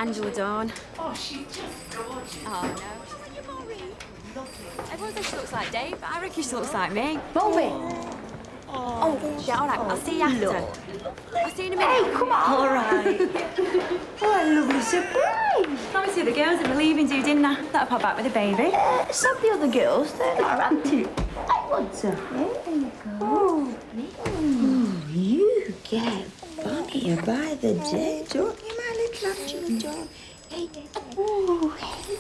Angela Dawn. Oh, she's just gorgeous. Oh, no. Everyone says she looks like Dave, but I reckon she looks like me. Bobby! Oh, yeah, all right. I'll see you after. I'll see you in a minute. Hey, come on! All right. What a lovely surprise. Promised you the girls would be leaving too, didn't I? That'll pop back with a baby. Some of the other girls, they're not around too. I want to. There you go. Oh, you get funnier by the day, don't you, my little Angela Dawn? Hey, oh, hey.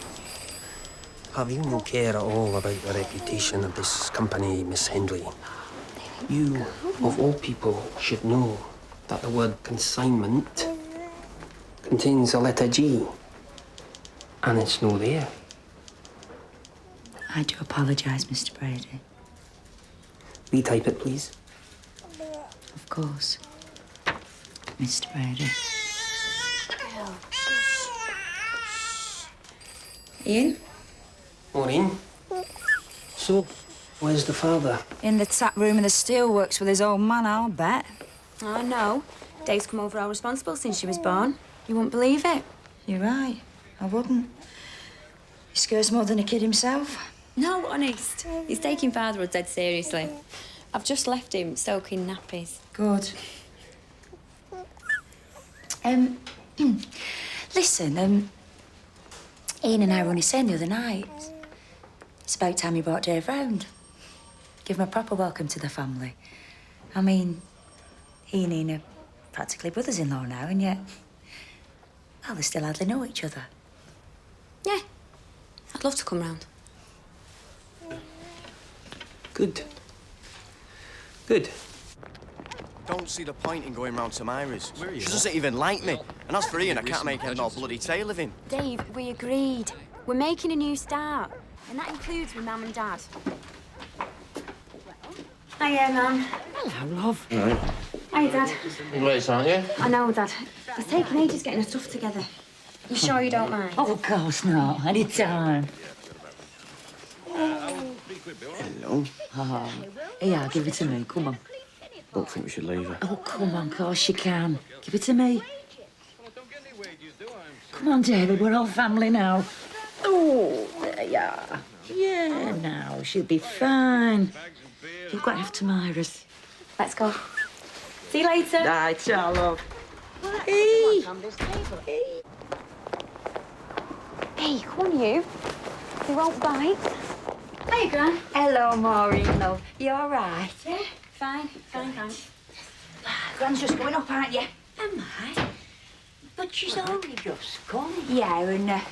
Have you no care at all about the reputation of this company, Miss Hendley? You, of all people, should know that the word consignment contains a letter G, and it's no there. I do apologise, Mr. Brady. Retype it, please. Of course. Mr. Brady. Ian? Maureen? So, where's the father? In the tap room of the steelworks with his old man, I'll bet. Oh, no. Dave's come over all responsible since she was born. You wouldn't believe it. You're right. I wouldn't. He scares more than a kid himself. No, honest. He's taking fatherhood dead seriously. I've just left him soaking nappies. Good. Listen, Ian and I were only saying the other night. It's about time you brought Dave round. Give him a proper welcome to the family. I mean, he and Ian are practically brothers-in-law now, and yet, well, they still hardly know each other. Yeah. I'd love to come round. Good. Good. Don't see the point in going round to Myra's. She doesn't even like me. And as for Ian, I can't make head nor bloody tail of him. Dave, we agreed. We're making a new start. And that includes my mum and dad. Hiya, Mum. Hello, love. Right. Hiya, Dad. Late, aren't you? I know, Dad. It's taken ages getting our stuff together. You sure you don't mind? Oh, of course not. Any time. Hello. Oh, here, give it to me. Come on. Don't think we should leave her. Oh, come on, of course you can. Give it to me. Come on, David, we're all family now. Oh, there you are. Yeah, now, she'll be fine. You've got after Myra's. Let's go. See you later. Right, ciao, love. Hey. Hey, come on, you. They won't bite. Hey, Gran. Hello, Maureen, love. You all right? Yeah, fine, fine. Gran's just going up, aren't you? Am I? But she's only just gone. Yeah, and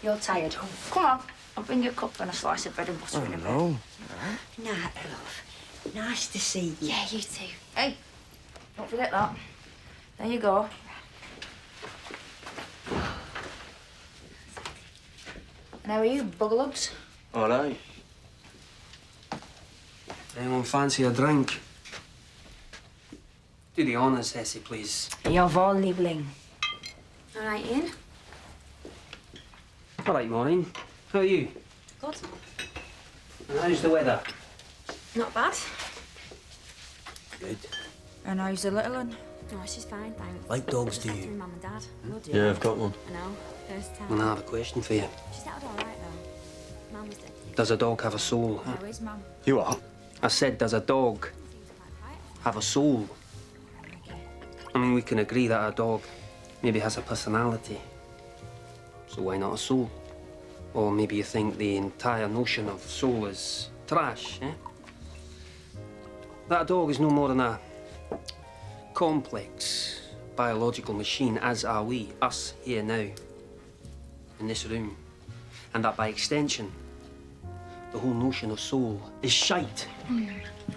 you're tired. Come on, I'll bring you a cup and a slice of bread and butter in a minute. No. Night, love. Nice to see you. Yeah, you too. Hey, don't forget that. There you go. And how are you, buggerlugs? All right. Anyone fancy a drink? Do the honours, Essie, please. Jawohl, Liebling. All right, Ian. All right, Maureen. How are you? Good. And how's the weather? Not bad. Good. And how's the little one? No, she's fine, thanks. Like dogs, do Just after you? my mum and dad. Would Yeah, I've got one. I know. First time. And I have a question for you. She settled all right, though. Mum was dead. Does a dog have a soul? How is Mum? You are? I said, does a dog have a soul? I mean, we can agree that a dog maybe has a personality. So why not a soul? Or maybe you think the entire notion of soul is trash, eh? That a dog is no more than a complex biological machine, as are we, us here now, in this room. And that by extension, the whole notion of soul is shite.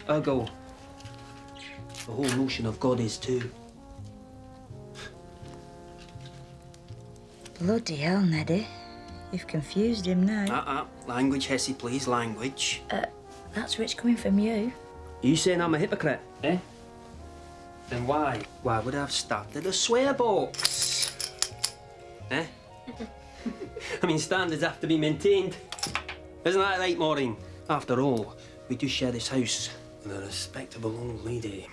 Ergo, the whole notion of God is too. Bloody hell, Neddy. You've confused him now. Language, Hessie, please, language. That's where it's coming from you. You saying I'm a hypocrite, eh? Then why? Why would I have started a swear box? Eh? I mean, standards have to be maintained. Isn't that right, Maureen? After all, we do share this house with a respectable old lady.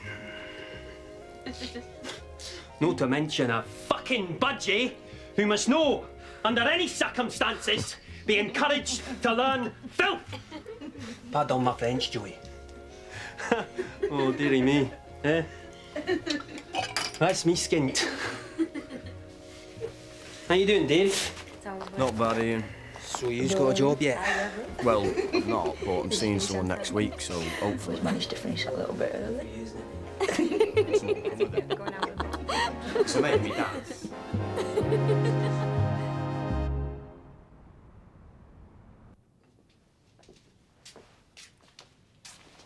Not to mention a fucking budgie who must know, under any circumstances, be encouraged to learn filth. Pardon my French, Joey. Oh, dearie me. Eh? That's me skint. How you doing, Dave? Not bad, Ian. So you've got a job yet? Well, not, but I'm seeing someone next week, so hopefully. Managed to finish a little bit early. So make me dance.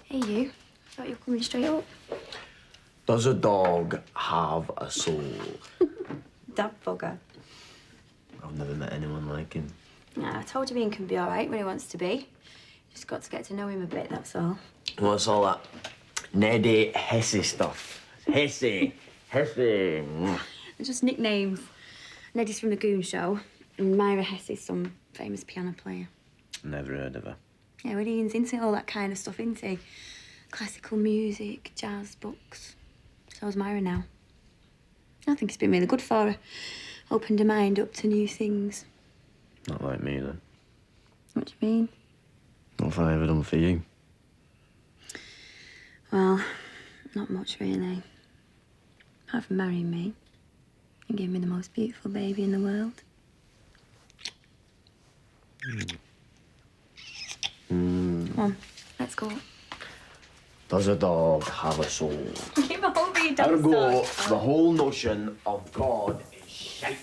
Hey, you. Thought you were coming straight up. Does a dog have a soul? Dog bugger. I've never met anyone like him. Nah, I told you Ian can be all right when he wants to be. Just got to get to know him a bit, that's all. What's all that Neddy Hesse stuff? Hesse. They're just nicknames. Neddy's from the Goon Show, and Myra Hesse's some famous piano player. Never heard of her. Yeah, well, Ian's into all that kind of stuff, isn't he? Classical music, jazz, books. So's Myra now. I think it's been really good for her. Opened her mind up to new things. Not like me, then. What do you mean? What have I ever done for you? Well, not much, really. Apart from marrying me and giving me the most beautiful baby in the world. Come on, let's go. Does a dog have a soul? Give a whole bit of Ergo, the whole notion of God is shite.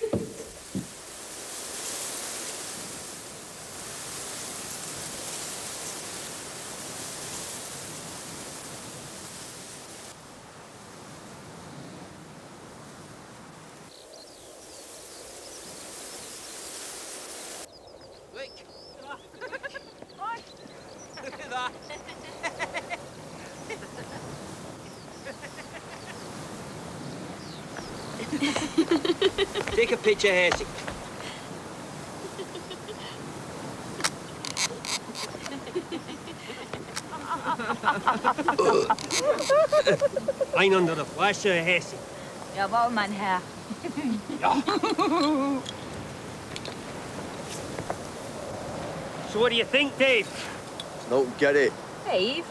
Look at that. Take a picture, Hesse. I'm under the flash of Hesse. You're old man here. So what do you think, Dave? Don't get it. Dave?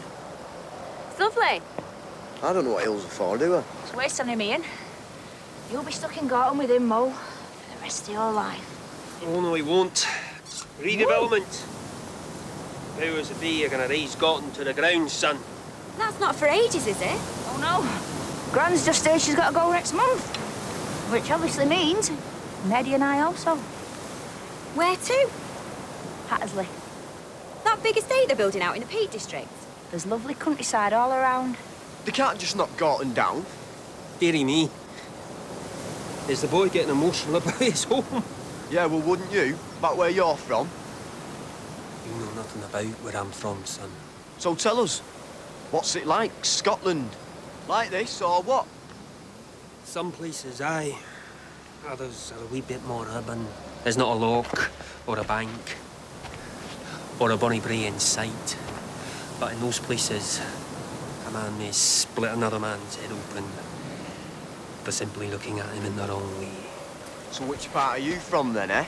It's lovely. I don't know what hills are for, do I? It's waste on him, Ian. You'll be stuck in Gorton with him, Mo, for the rest of your life. Oh, no, he won't. Redevelopment. Powers that be are going to raise Gorton to the ground, son. That's not for ages, is it? Oh, no. Gran's just said she's got to go next month. Which obviously means Neddy and I also. Where to? Hattersley. That big estate they're building out in the Peak District. There's lovely countryside all around. They can't just knock Gorton down. Dearie me. Is the boy getting emotional about his home? Yeah, well, wouldn't you? Back where you're from. You know nothing about where I'm from, son. So tell us, what's it like, Scotland? Like this, or what? Some places, aye. Others are a wee bit more urban. There's not a lock, or a bank, or a bonny brae in sight. But in those places, a man may split another man's head open for simply looking at him in the wrong way. So which part are you from, then, eh?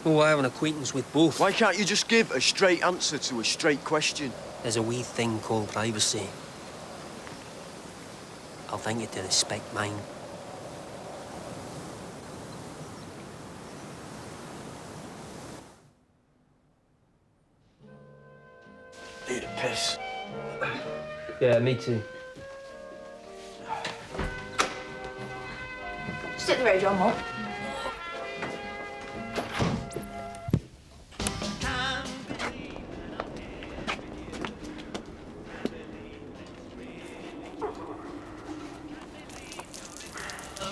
Oh, I have an acquaintance with both. Why can't you just give a straight answer to a straight question? There's a wee thing called privacy. I'll thank you to respect mine. Need a piss. Yeah, me too. Just hit the radio, Mo.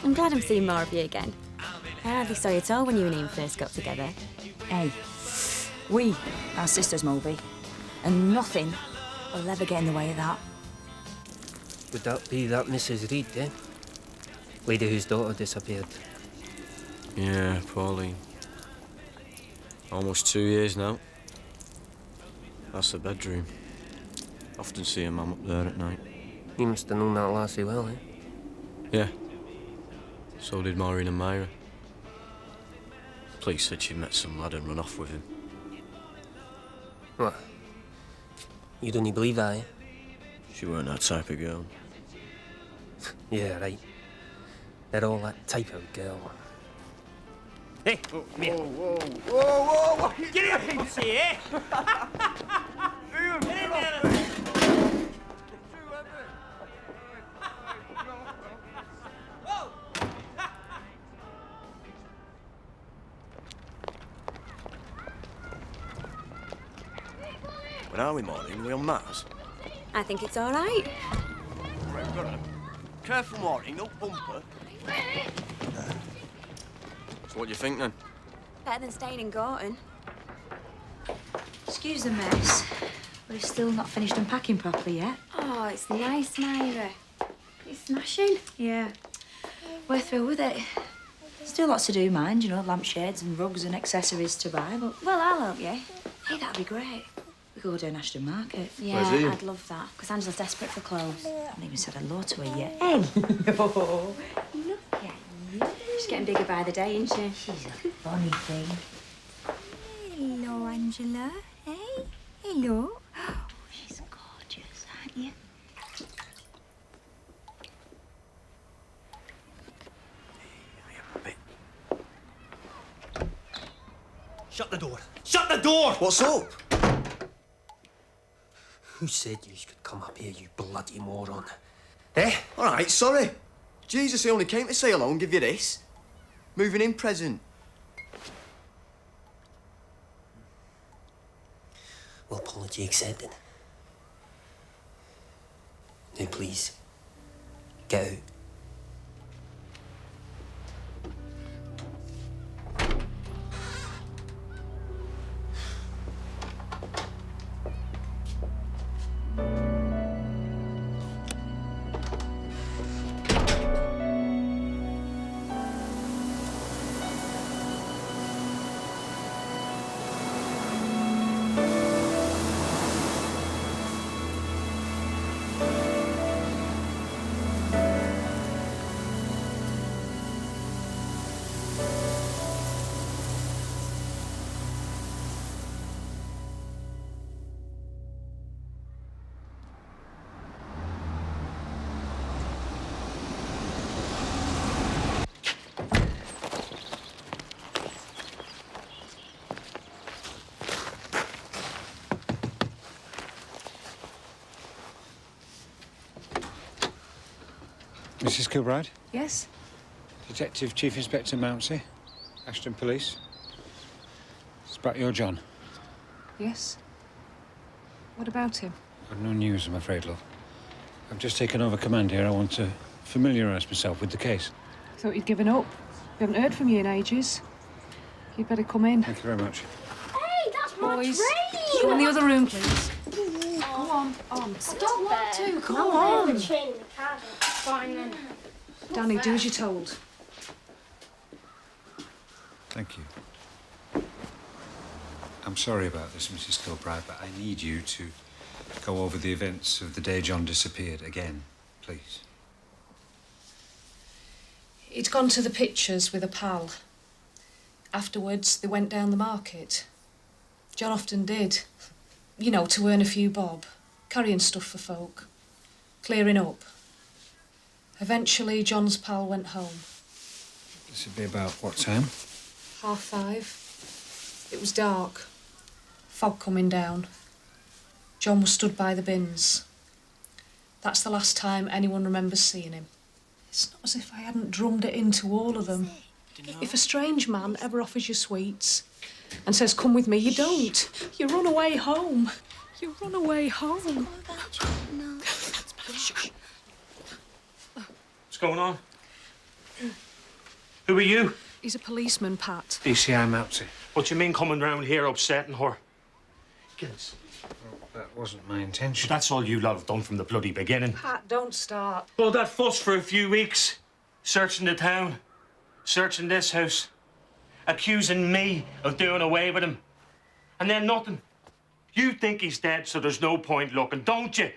I'm glad I'm seeing more of you again. I hardly saw you at all when you and Ian first got together. Hey, we are sisters, Moby, and nothing will ever get in the way of that. Would that be that Mrs. Reed, eh? Lady whose daughter disappeared. Yeah, Pauline. Almost 2 years now. That's the bedroom. Often see her mum up there at night. You must have known that lassie well, eh? Yeah. So did Maureen and Myra. Police said she met some lad and run off with him. What? You don't believe that, eh? She weren't that type of girl. Yeah, right. They're all that type of girl. Hey, come here. Whoa! Get your hands here, eh? Get in there! When are we, Maureen? We on Mars? I think it's all right. Right, we've got her. Careful, Maureen, no bumper. So what do you think, then? Better than staying in Gorton. Excuse the mess. We've still not finished unpacking properly yet. Oh, it's nice, Myra. It's smashing. Yeah. We're through with it. Still lots to do, mind, you know, lampshades and rugs and accessories to buy, but... Well, I'll help you. Hey, that'd be great. We could go down Ashton Market. Yeah, I'd love that. Because Angela's desperate for clothes. I haven't even said hello to her yet. Hey! No. Look at you. She's getting bigger by the day, isn't she? She's a funny thing. Hello, Angela. Hey, hello. Oh, she's gorgeous, aren't you? Shut the door! Shut the door! What's up? Who said you could come up here, you bloody moron? Eh? All right, sorry. Jesus, I only came to say hello and give you this. Moving in present. Well, apology accepted. Now, please, get out. Mrs. Kilbride? Yes? Detective Chief Inspector Mounsey, Ashton Police. It's about your John. Yes? What about him? I've no news, I'm afraid, love. I've just taken over command here. I want to familiarise myself with the case. Thought you'd given up. We haven't heard from you in ages. You'd better come in. Thank you very much. Hey, that's my Boys, train! go in the other room, please. Go on. Stop there. Come on. The train in the car. Fine then. Danny, do as you're told. Thank you. I'm sorry about this, Mrs. Kilbride, but I need you to go over the events of the day John disappeared again, please. He'd gone to the pictures with a pal. Afterwards, they went down the market. John often did. You know, to earn a few bob, carrying stuff for folk, clearing up. Eventually, John's pal went home. This would be about what time? 5:30. It was dark. Fog coming down. John was stood by the bins. That's the last time anyone remembers seeing him. It's not as if I hadn't drummed it into all of them. If a strange man ever offers you sweets and says, come with me, you don't. You run away home. You run away home. What's going on? Who are you? He's a policeman, Pat. DCI Mounsey. What do you mean coming round here upsetting her? Gillis. That wasn't my intention. That's all you lot have done from the bloody beginning. Pat, don't start. All that fuss for a few weeks, searching the town, searching this house, accusing me of doing away with him, and then nothing. You think he's dead, so there's no point looking, don't you?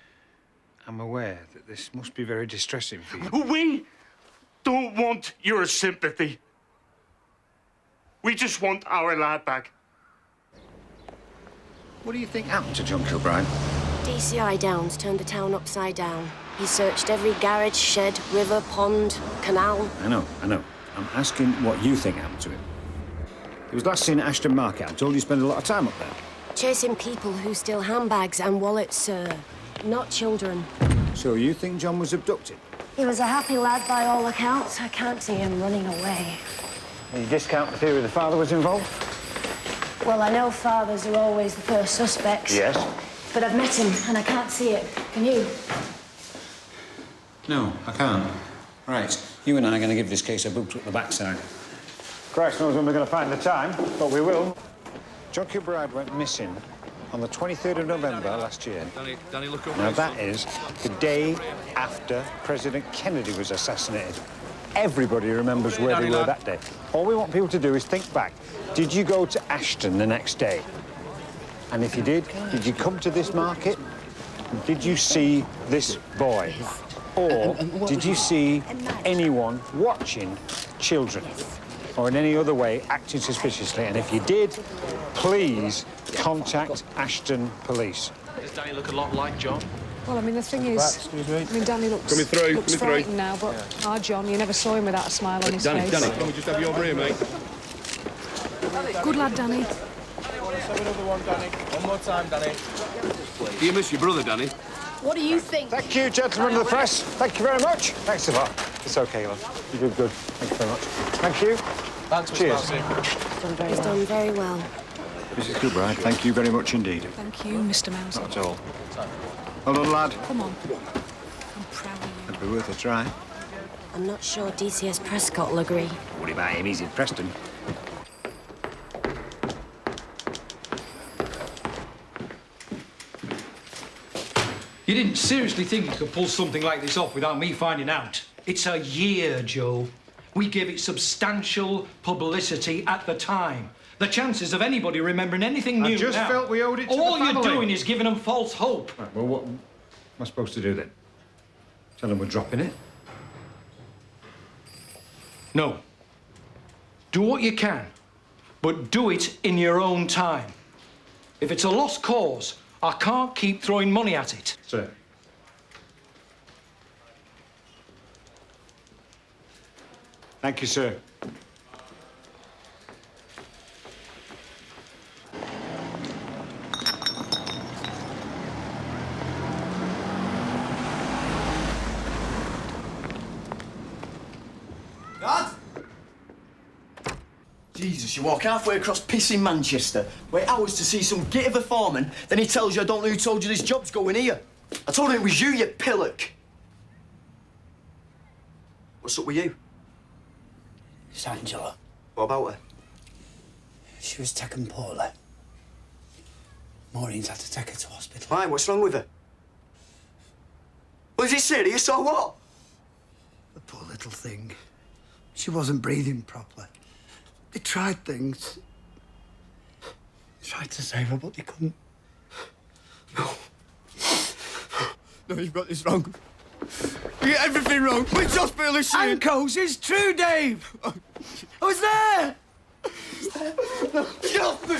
I'm aware that this must be very distressing for you. We don't want your sympathy. We just want our lad back. What do you think happened to John Kilbride? DCI Downs turned the town upside down. He searched every garage, shed, river, pond, canal. I know. I'm asking what you think happened to him. He was last seen at Ashton Market. I'm told you spend a lot of time up there. Chasing people who steal handbags and wallets, sir. Not children. So you think John was abducted? He was a happy lad by all accounts. I can't see him running away. You discount the theory the father was involved? Well, I know fathers are always the first suspects. Yes. But I've met him and I can't see it. Can you? No, I can't. Right, you and I are going to give this case a boot up the backside. Christ knows when we're going to find the time, but we will. John Kilbride went missing on the 23rd of November last year. Danny, look up. Now, that is the day after President Kennedy was assassinated. Everybody remembers where they were that day. All we want people to do is think back. Did you go to Ashton the next day? And if you did you come to this market? Did you see this boy? Or did you see anyone watching children? Or in any other way acting suspiciously? And if you did, please contact Ashton Police. Does Danny look a lot like John? Well, I mean, the thing is... I mean, Danny looks frightened now, but our John, you never saw him without a smile on his face. Danny, can we just have you over here, mate? Good lad, Danny. Let's have another one, Danny. One more time, Danny. Do you miss your brother, Danny? What do you think? Thank you, gentlemen of the press. Thank you very much. Thanks a lot. It's okay, love. You did good. Thank you very much. Thank you. Thanks, Mr. Cheers. Mousy. He's done very well. Mrs. Kilbride, thank you very much indeed. Thank you, Mr. Mousy. Not at all. Well done, lad. Come on. I'm proud of you. It'd be worth a try. I'm not sure DCS Prescott will agree. Worry about him, he's in Preston. You didn't seriously think you could pull something like this off without me finding out? It's a year, Joe. We gave it substantial publicity at the time. The chances of anybody remembering anything new I just now, felt we owed it to all the family. you're doing is giving them false hope. Right, well, what am I supposed to do then? Tell them we're dropping it? No. Do what you can, but do it in your own time. If it's a lost cause, I can't keep throwing money at it. Sir. Thank you, sir. Dad? Jesus, you walk halfway across pissing Manchester, wait hours to see some git of a foreman, then he tells you I don't know who told you this job's going here. I told him it was you pillock. What's up with you? It's Angela. What about her? She was taken poorly. Maureen's had to take her to hospital. Why? What's wrong with her? Well, is it serious or what? The poor little thing. She wasn't breathing properly. They tried things. Tried to save her, but they couldn't. No. No, you've got this wrong. You get everything wrong. Which hospital is she in? Ankles, it's true, Dave. I was there. No, get off me!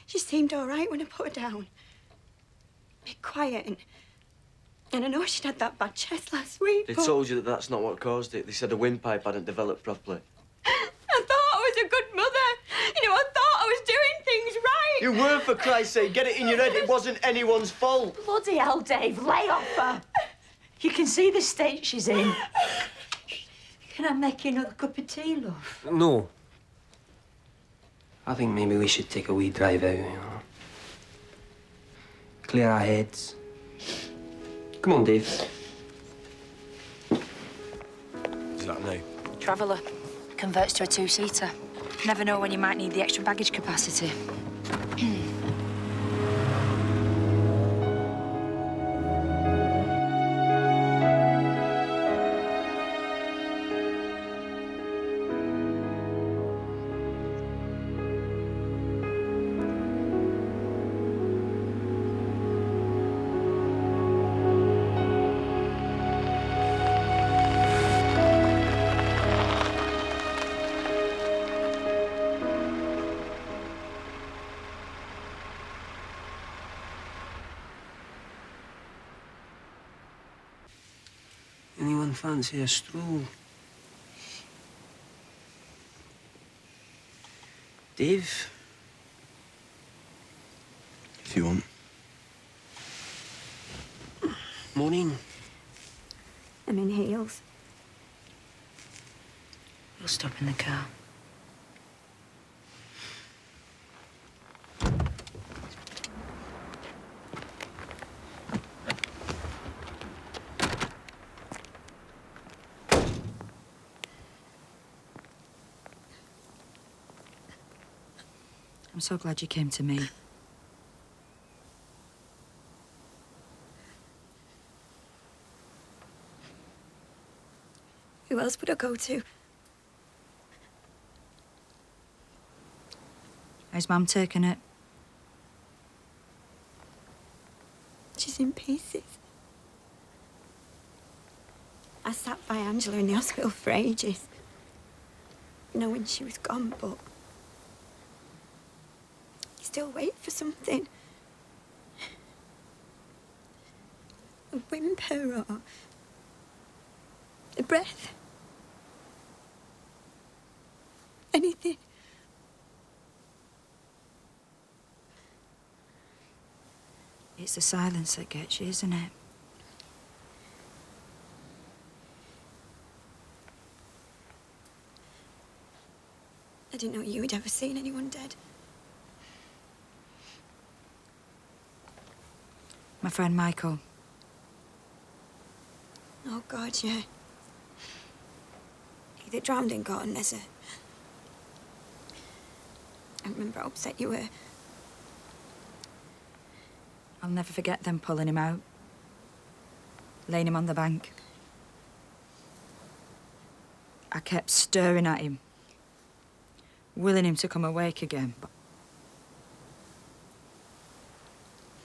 She seemed all right when I put her down. A bit quiet, and I know she'd had that bad chest last week. They but told you that that's not what caused it. They said the windpipe hadn't developed properly. I thought I was a good mother. You know, I thought I was doing things right. You were, for Christ's sake. Get it in your head. It wasn't anyone's fault. Bloody hell, Dave, lay off her. You can see the state she's in. Can I make you another cup of tea, love? No. I think maybe we should take a wee drive out, you know. Clear our heads. Come on, Dave. Is that new? Traveller. Converts to a two-seater. Never know when you might need the extra baggage capacity. Anyone fancy a stroll? Dave? If you want. Maureen? I'm in heels. We'll stop in the car. I'm so glad you came to me. Who else would I go to? How's Mum taking it? She's in pieces. I sat by Angela in the hospital for ages, knowing she was gone, but you still wait for something. A whimper or a breath. Anything. It's the silence that gets you, isn't it? I didn't know you had ever seen anyone dead. My friend Michael. Oh, God, yeah. He that drowned in Gorton Desert. I remember how upset you were. I'll never forget them pulling him out. Laying him on the bank. I kept staring at him. Willing him to come awake again,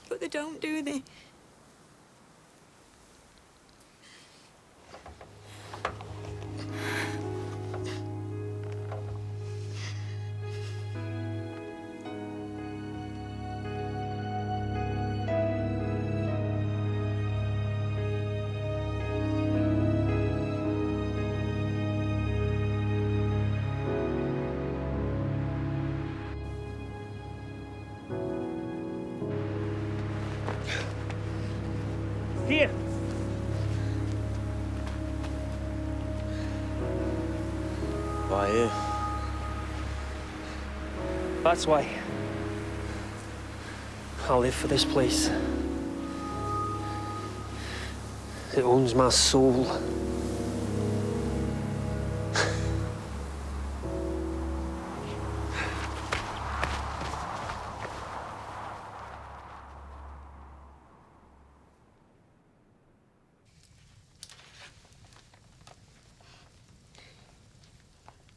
But they don't, do they? Here. Why here? That's why. I live for this place. It owns my soul.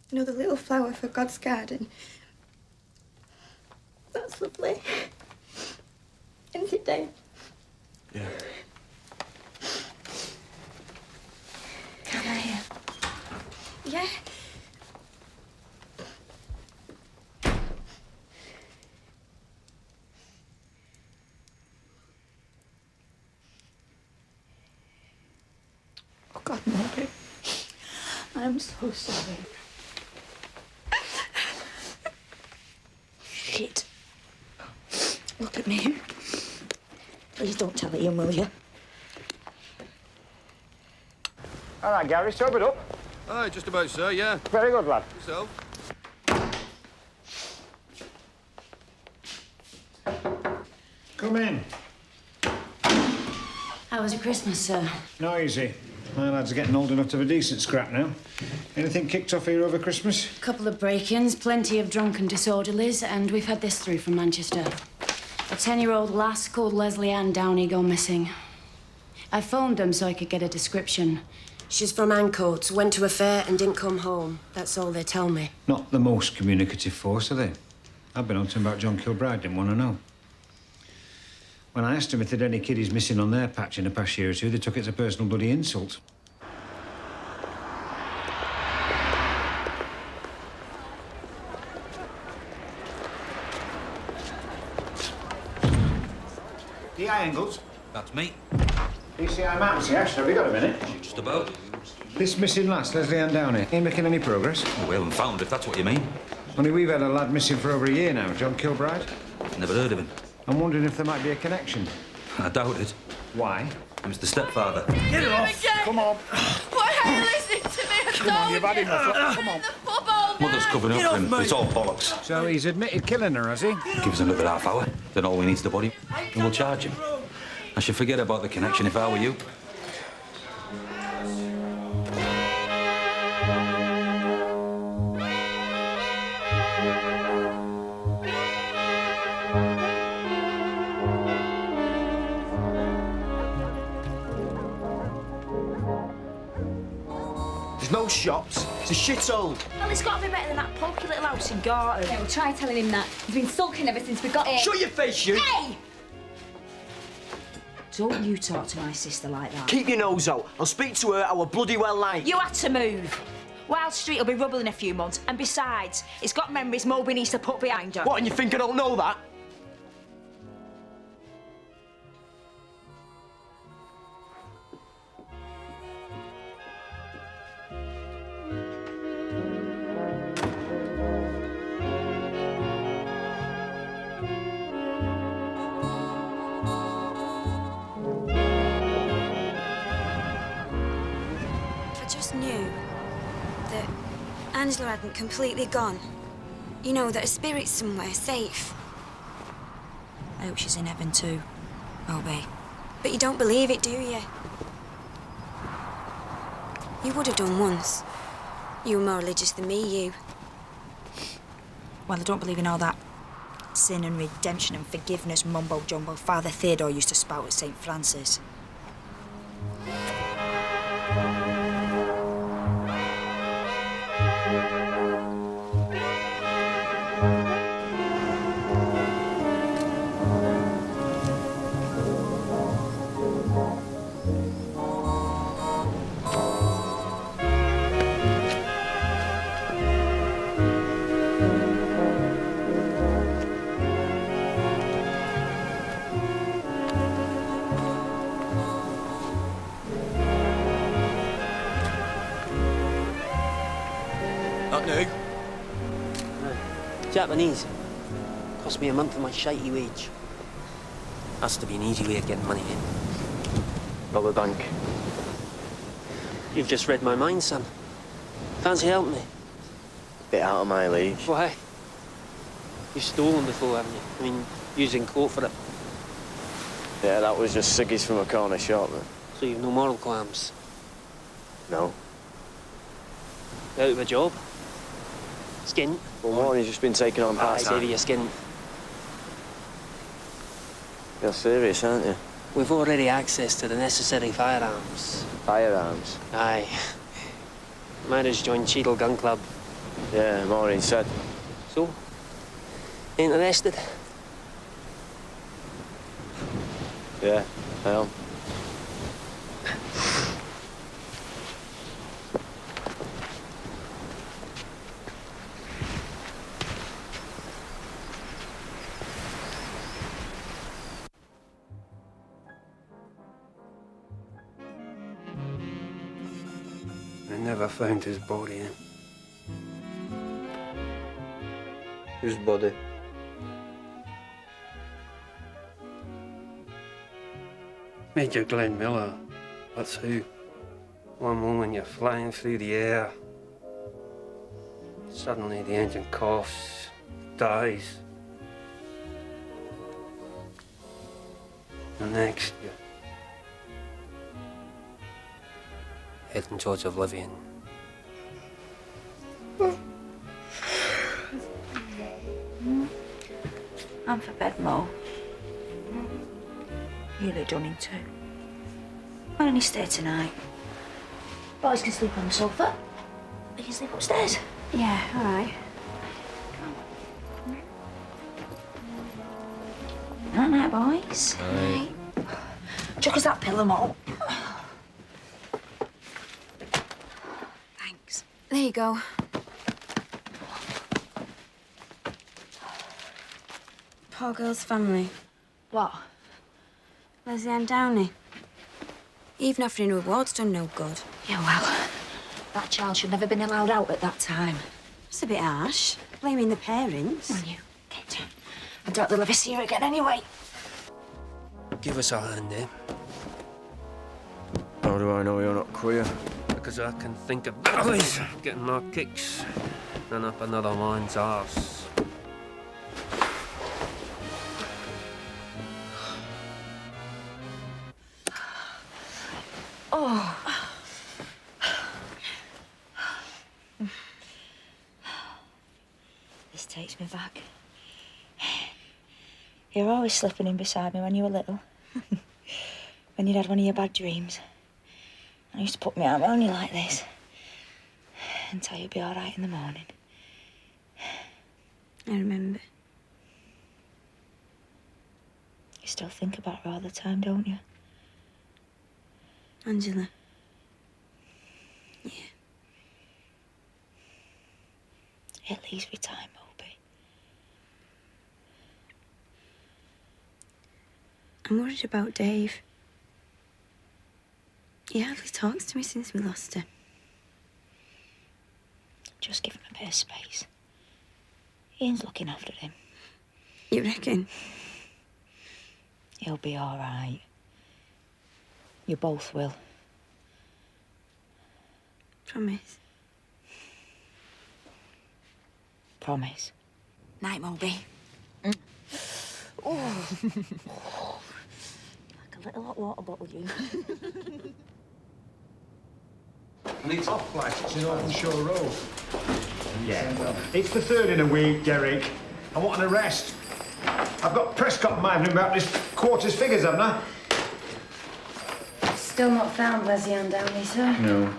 Another little flower for God's garden. That's lovely. Isn't it, Dave? Yeah. Can I hear? Yeah. Oh, God, Mildred. I'm so sorry. Shit. Look at me. Please don't tell Ian, will you? All right, Gary, sober it up. Aye, just about, sir, yeah. Very good, lad. Yourself? Come in. How was your Christmas, sir? Noisy. My lads are getting old enough to have a decent scrap now. Anything kicked off here over Christmas? Couple of break-ins, plenty of drunken disorderlies, and we've had this through from Manchester. A 10-year-old lass called Leslie Ann Downey gone missing. I phoned them so I could get a description. She's from Ancoats, went to a fair and didn't come home. That's all they tell me. Not the most communicative force, are they? I've been on to them about John Kilbride, didn't want to know. When I asked them if there'd any kiddies missing on their patch in the past year or two, they took it as a personal bloody insult. The Angles. That's me. DCI Mountain, Ash, have you got a minute? Just about. This missing lass, Leslie Ann Downey, ain't making any progress? We haven't found, if that's what you mean. Only we've had a lad missing for over a year now, John Kilbride. Never heard of him. I'm wondering if there might be a connection. I doubt it. Why? He was the stepfather. Get it off! Come on! Why are you listening to me? Come on, you've had enough. Come on. Mother's covering up for him. It's all bollocks. So he's admitted killing her, has he? Give us another half hour, then all we need's the body, and we'll charge him. I should forget about the connection if I were you. There's no shops. It's a shithole. Well, it's got to be better than that pokey little house in Garton. Yeah, well, try telling him that. He's been sulking ever since we got here. Shut your face, you! Hey! Don't you talk to my sister like that. Keep your nose out. I'll speak to her how I bloody well like. You had to move. Wild Street will be rubble in a few months, and besides, it's got memories Moby needs to put behind her. What, and you think I don't know that? I just knew that Angela hadn't completely gone. You know, that her spirit's somewhere safe. I hope she's in heaven too, Moby. But you don't believe it, do you? You would have done once. You were more religious than me, you. Well, I don't believe in all that sin and redemption and forgiveness mumbo-jumbo Father Theodore used to spout at St. Francis. Not new. Japanese. Cost me a month of my shitey wage. Has to be an easy way of getting money in. Rob a bank. You've just read my mind, son. Fancy helping me? Bit out of my league. Why? You've stolen before, haven't you? I mean, using court for it. Yeah, that was just ciggies from a corner shop. So you've no moral qualms? No. Out of a job? Skin? Well, Warren's just been taken on I part-time. say your skin. You're serious, aren't you? We've already access to the necessary firearms. Firearms? Aye. Marriage joined Cheadle Gun Club. Yeah, Maureen said. So? Interested? Yeah, I am. I never found his body. Whose body? Major Glenn Miller. That's who. One moment you're flying through the air. Suddenly the engine coughs, dies. The next you're heading towards oblivion. I'm for bed, Mo. You look done in too. Why don't you stay tonight? Boys can sleep on the sofa. They can sleep upstairs. Yeah, all right. Night night, boys. Aye. Chuck us that pillow, Mo. Thanks. There you go. Poor girl's family. What? Leslie Ann Downey. Even offering rewards done no good. Yeah, well, that child should never have been allowed out at that time. That's a bit harsh. Blaming the parents. Will you? Get down. I doubt they'll ever see her again anyway. Give us a hand, eh? How do I know you're not queer? Because I can think of better ways of getting our kicks than up another man's arse. Oh. This takes me back. You were always slipping in beside me when you were little. When you'd had one of your bad dreams. I used to put my arm around you like this and tell you you'd be all right in the morning. I remember. You still think about her all the time, don't you? Angela. Yeah. It leaves me time, Moby. I'm worried about Dave. He hardly talks to me since we lost her. Just give him a bit of space. Ian's looking after him. You reckon? He'll be all right. You both will. Promise. Promise. Night, Moby. Oh. Like a little hot water bottle, you. And it's off like it's in Open Shore Road. Yeah. It's the third in a week, Derek. I want an arrest. I've got Prescott minding about this quarter's figures, haven't I? Still not found Leslie Ann Downey, sir. No.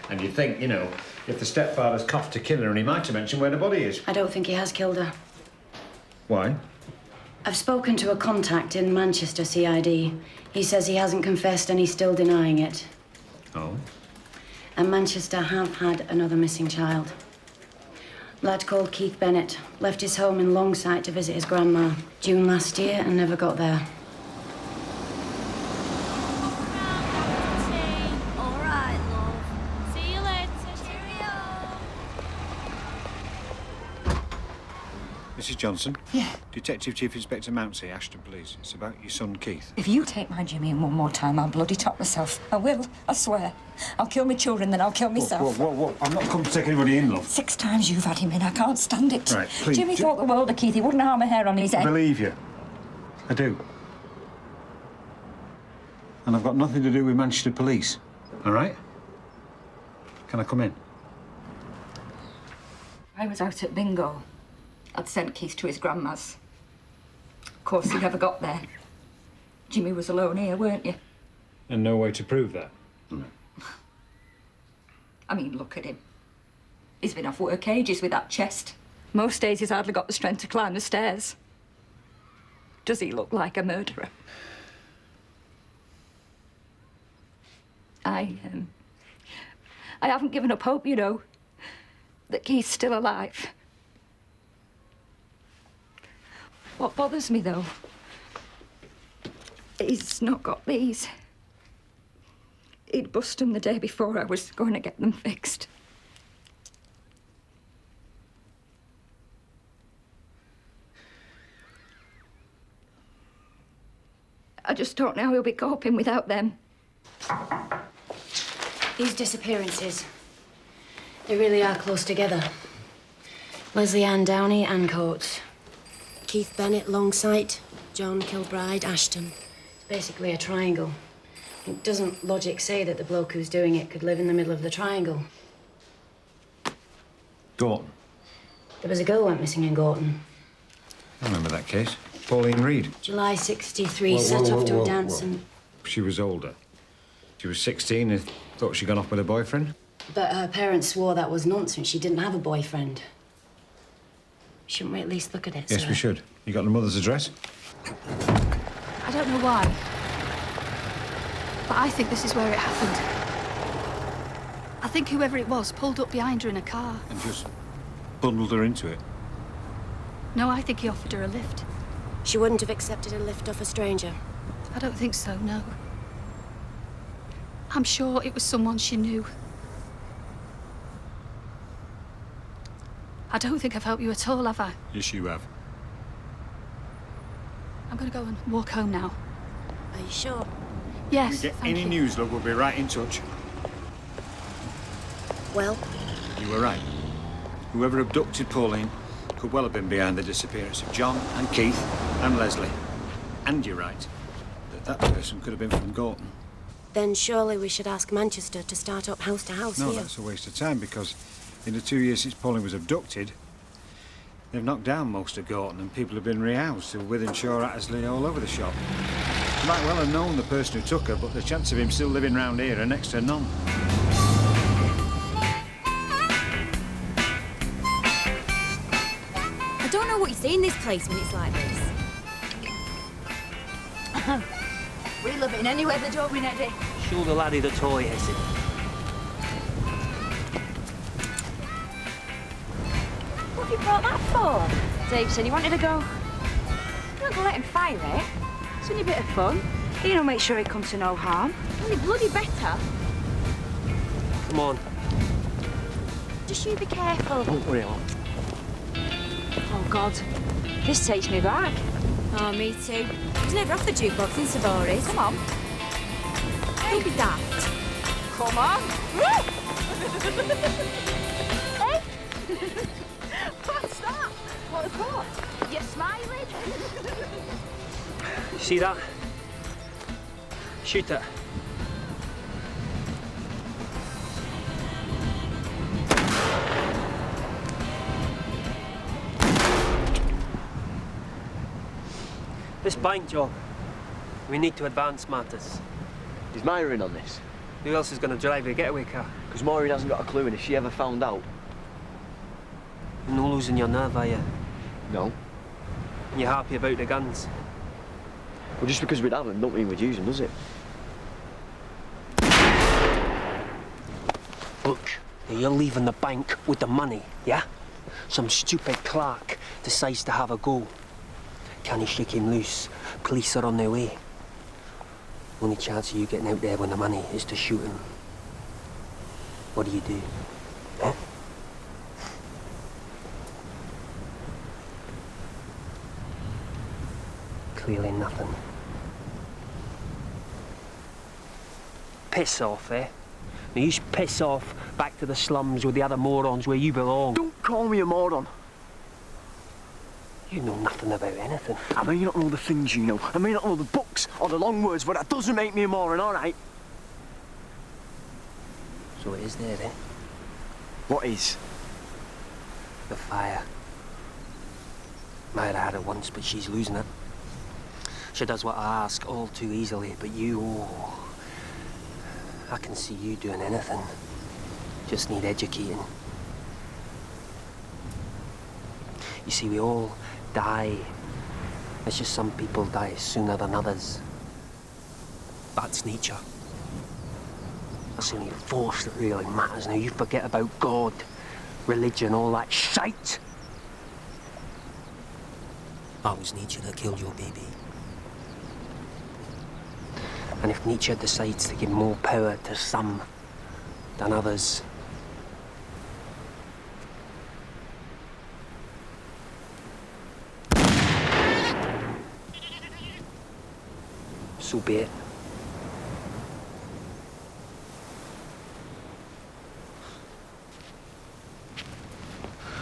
And you think, you know, if the stepfather's coughed to kill her, and he might have mentioned where the body is. I don't think he has killed her. Why? I've spoken to a contact in Manchester CID. He says he hasn't confessed and he's still denying it. Oh? And Manchester have had another missing child. Lad called Keith Bennett left his home in Longsight to visit his grandma June last year and never got there. All right, love. See you later. Cheerio. Mrs. Johnson? Yeah? Detective Chief Inspector Mounsey, Ashton Police. It's about your son, Keith. If you take my Jimmy in one more time, I'll bloody top myself. I will, I swear. I'll kill my children, then I'll kill myself. Whoa. I'm not come to take anybody in, love. 6 times you've had him in. I can't stand it. Right, please. Jimmy thought the world of Keith. He wouldn't harm a hair on his I head. believe you. I do. And I've got nothing to do with Manchester Police. All right? Can I come in? I was out at bingo. I'd sent Keith to his grandma's. Of course, he never got there. Jimmy was alone here, weren't you? And no way to prove that. I mean, look at him. He's been off work ages with that chest. Most days he's hardly got the strength to climb the stairs. Does he look like a murderer? I haven't given up hope, you know, that Keith's still alive. What bothers me, though, he's not got these. He'd bust them the day before I was going to get them fixed. I just don't know how he'll be coping without them. These disappearances, they really are close together. Leslie Ann Downey and Coates. Keith Bennett, Longsight. John Kilbride, Ashton. It's basically a triangle. Doesn't logic say that the bloke who's doing it could live in the middle of the triangle? Gorton. There was a girl went missing in Gorton. I remember that case. Pauline Reed. July 63, set off to a dance and... She was older. She was 16 and thought she'd gone off with her boyfriend. But her parents swore that was nonsense. She didn't have a boyfriend. Shouldn't we at least look at it, Yes, sir? we should. You got the mother's address? I don't know why, but I think this is where it happened. I think whoever it was pulled up behind her in a car. And just bundled her into it. No, I think he offered her a lift. She wouldn't have accepted a lift off a stranger. I don't think so, no. I'm sure it was someone she knew. I don't think I've helped you at all, have I? Yes, you have. I'm going to go and walk home now. Are you sure? Yes, If we get thank any you. news, love, we'll be right in touch. Well, You were right. Whoever abducted Pauline could well have been behind the disappearance of John and Keith and Leslie. And you're right, that person could have been from Gorton. then surely we should ask Manchester to start up house to house No, here. that's a waste of time because in the 2 years since Pauline was abducted, they've knocked down most of Gorton and people have been rehoused to Withenshaw, Attersley, all over the shop. You might well have known the person who took her, but the chance of him still living round here are next to none. I don't know what you see in this place when it's like this. We love it in any weather, don't we, Neddy? Show the laddie the toy, Hessie. What have you brought that for? Dave said he wanted to go. You're not going to let him fire it. It's only a bit of fun. You know, make sure it comes to no harm. Only bloody better. Come on. Just you be careful. Don't worry, love. Oh, God. This takes me back. Oh, me too. I was never off the jukebox in Savory's. Come on. Don't be daft. Come on. Hey! What's that? What's what? You're smiling? See that? Shoot it. This bank job, we need to advance matters. Is Myra in on this? Who else is going to drive a getaway car? Because Maureen hasn't got a clue, and if she ever found out... You're not losing your nerve, are you? No. You're happy about the guns? Well, just because we'd have them, don't mean we'd use them, does it? Look, you're leaving the bank with the money, yeah? Some stupid clerk decides to have a go. Can you shake him loose? Police are on their way. Only chance of you getting out there when the money is to shoot him. What do you do? Huh? Clearly nothing. Piss off, eh? Now you should piss off back to the slums with the other morons where you belong. Don't call me a moron. You know nothing about anything. I may not know the things you know. I may not know the books or the long words, but that doesn't make me a moron, all right? So it is there, then? What is? The fire. Myra had it once, but she's losing it. She does what I ask all too easily, but you, oh... I can see you doing anything. Just need educating. You see, we all die. It's just some people die sooner than others. That's nature. That's the only force that really matters. Now, you forget about God, religion, all that shite. That was nature that killed your baby. And if nature decides to give more power to some than others, so be it.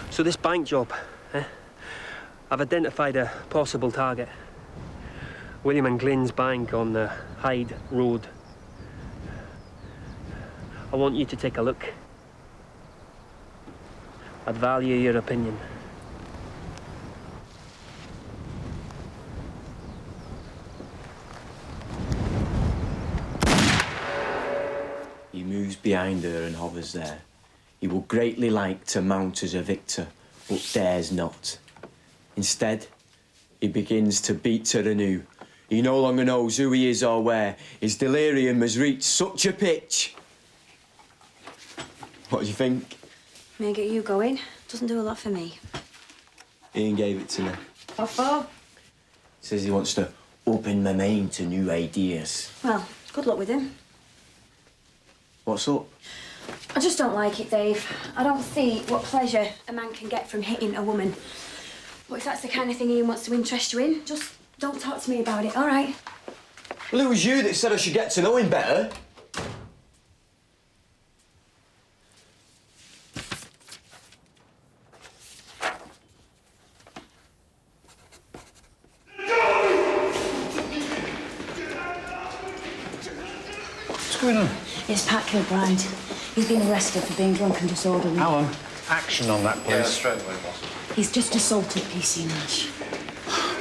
So this bank job, I've identified a possible target. William and Glyn's bank on the Hyde Road. I want you to take a look. I'd value your opinion. He moves behind her and hovers there. He will greatly like to mount as a victor, but dares not. Instead, he begins to beat her anew. He no longer knows who he is or where. His delirium has reached such a pitch. What do you think? May I get you going? Doesn't do a lot for me. Ian gave it to me. What for? Says he wants to open my mind to new ideas. Well, good luck with him. What's up? I just don't like it, Dave. I don't see what pleasure a man can get from hitting a woman. But if that's the kind of thing Ian wants to interest you in, just don't talk to me about it, all right? Well, it was you that said I should get to know him better. What's going on? It's Pat Kilbride. He's been arrested for being drunk and disorderly. Alan, action on that, please. Yeah, straight away, boss. He's just assaulted PC Nash.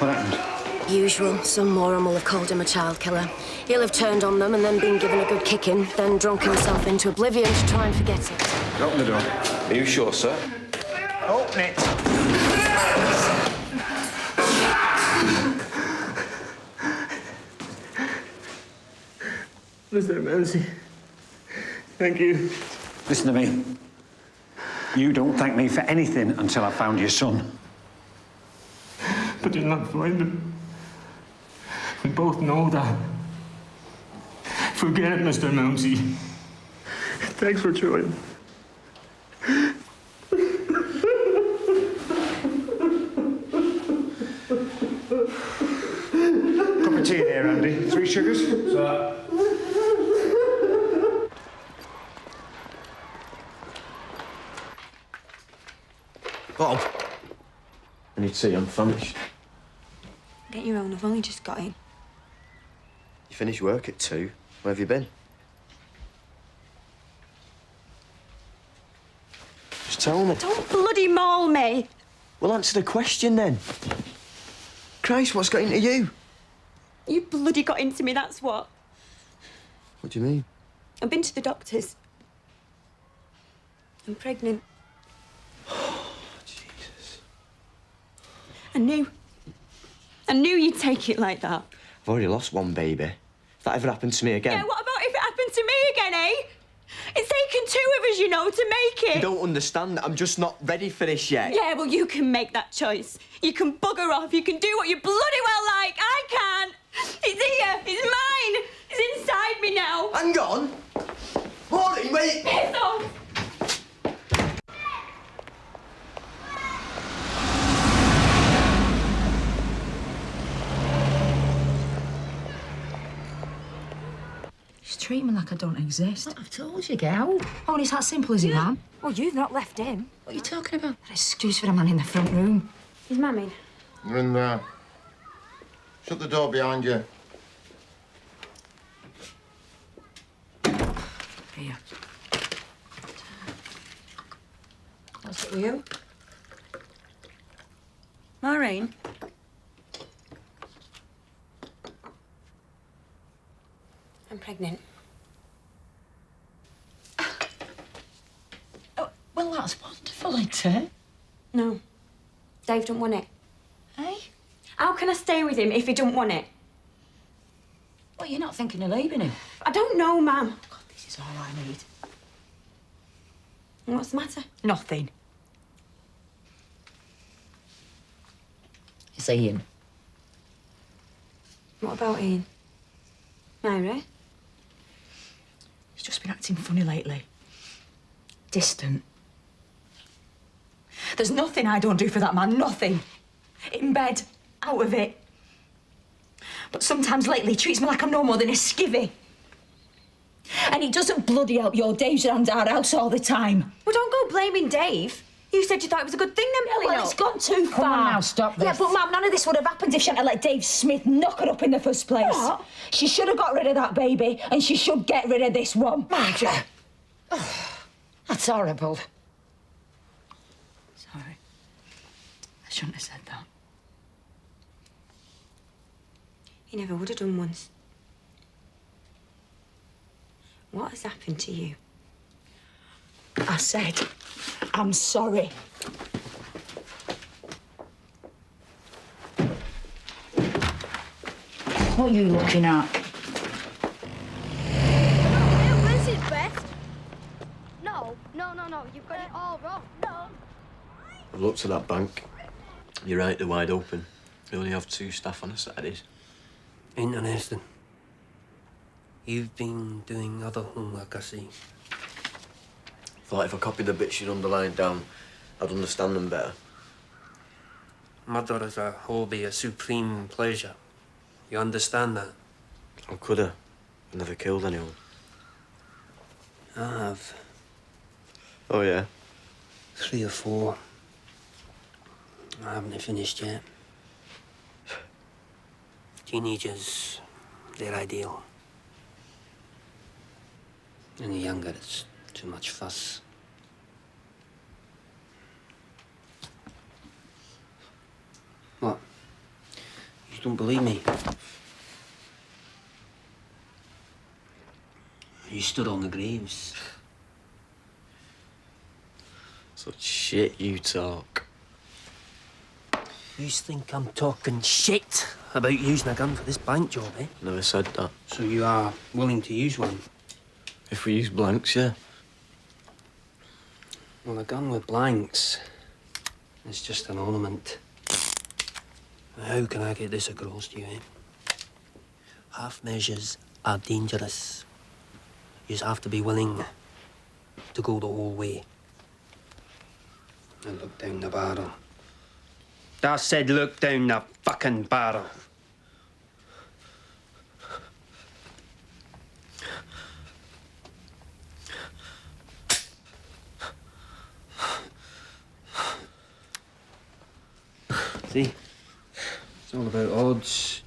What happened? Usual. Some moron will have called him a child killer. He'll have turned on them and then been given a good kicking, then drunk himself into oblivion to try and forget it. Open the door. Are you sure, sir? Open it. Mr. Ramsey, thank you. Listen to me. You don't thank me for anything until I found your son. But you'll not find him. We both know that. Forget it, Mr. Mounsey. Thanks for trying. Cup of tea there, Andy. 3 sugars? Sir. Bob. I need tea, I'm famished. Get your own, I've only just got in. You finish work at 2. Where have you been? Just tell me. Don't bloody maul me! Well, answer the question then. Christ, what's got into you? You bloody got into me, that's what. What do you mean? I've been to the doctors. I'm pregnant. Jesus. I knew you'd take it like that. I've already lost one baby. If that ever happened to me again... Yeah, what about if it happened to me again, eh? It's taken 2 of us, you know, to make it. You don't understand. I'm just not ready for this yet. Yeah, well, you can make that choice. You can bugger off. You can do what you bloody well like. I can't. It's here. It's mine. It's inside me now. Hang on. Maureen, wait. Piss off. She's treating me like I don't exist. I've told you, girl. Oh, and it's that simple, is it, Mum? Well, you've not left him. What are you talking about? An excuse for a man in the front room. Is Mum in? You're in there. Shut the door behind you. Here. What's it with you? Maureen? I'm pregnant. Oh, well, that's wonderful, isn't it? No. Dave don't want it. Eh? How can I stay with him if he don't want it? Well, you're not thinking of leaving him. I don't know, Mum. God, this is all I need. What's the matter? Nothing. It's Ian. What about Ian? Myra? He's just been acting funny lately. Distant. There's nothing I don't do for that man, nothing. In bed, out of it. But sometimes lately he treats me like I'm no more than a skivvy. And he doesn't bloody help your Dave's around our house all the time. Well, don't go blaming Dave. You said you thought it was a good thing then, pulling Well, up. it's gone too far. Come on now, stop this. Yeah, but Mum, none of this would have happened if she hadn't let Dave Smith knock her up in the first place. What? She should have got rid of that baby, and she should get rid of this one. Margaret! Oh, that's horrible. Sorry. I shouldn't have said that. He never would have done once. What has happened to you? I said, I'm sorry. What are you looking at? Where's it, Beth? No, you've got it all wrong. No. I've looked at that bank. You're right, they're wide open. We only have 2 staff on a Saturdays. Interesting. You've been doing other homework, I see. Thought if I copied the bits you'd underlined down, I'd understand them better. Murder is a hobby, a supreme pleasure. You understand that? I could have. I never killed anyone. I have. Oh, yeah? 3 or 4. I haven't finished yet. Teenagers, they're ideal. Any younger, it's too much fuss. What? You don't believe me? You stood on the graves. Such shit you talk. You think I'm talking shit about using a gun for this blank job, eh? Never said that. So you are willing to use one? If we use blanks, yeah. Well, a gun with blanks is just an ornament. How can I get this across to you, eh? Half measures are dangerous. You just have to be willing to go the whole way. And look down the barrel. I said look down the fucking barrel. See? It's all about odds.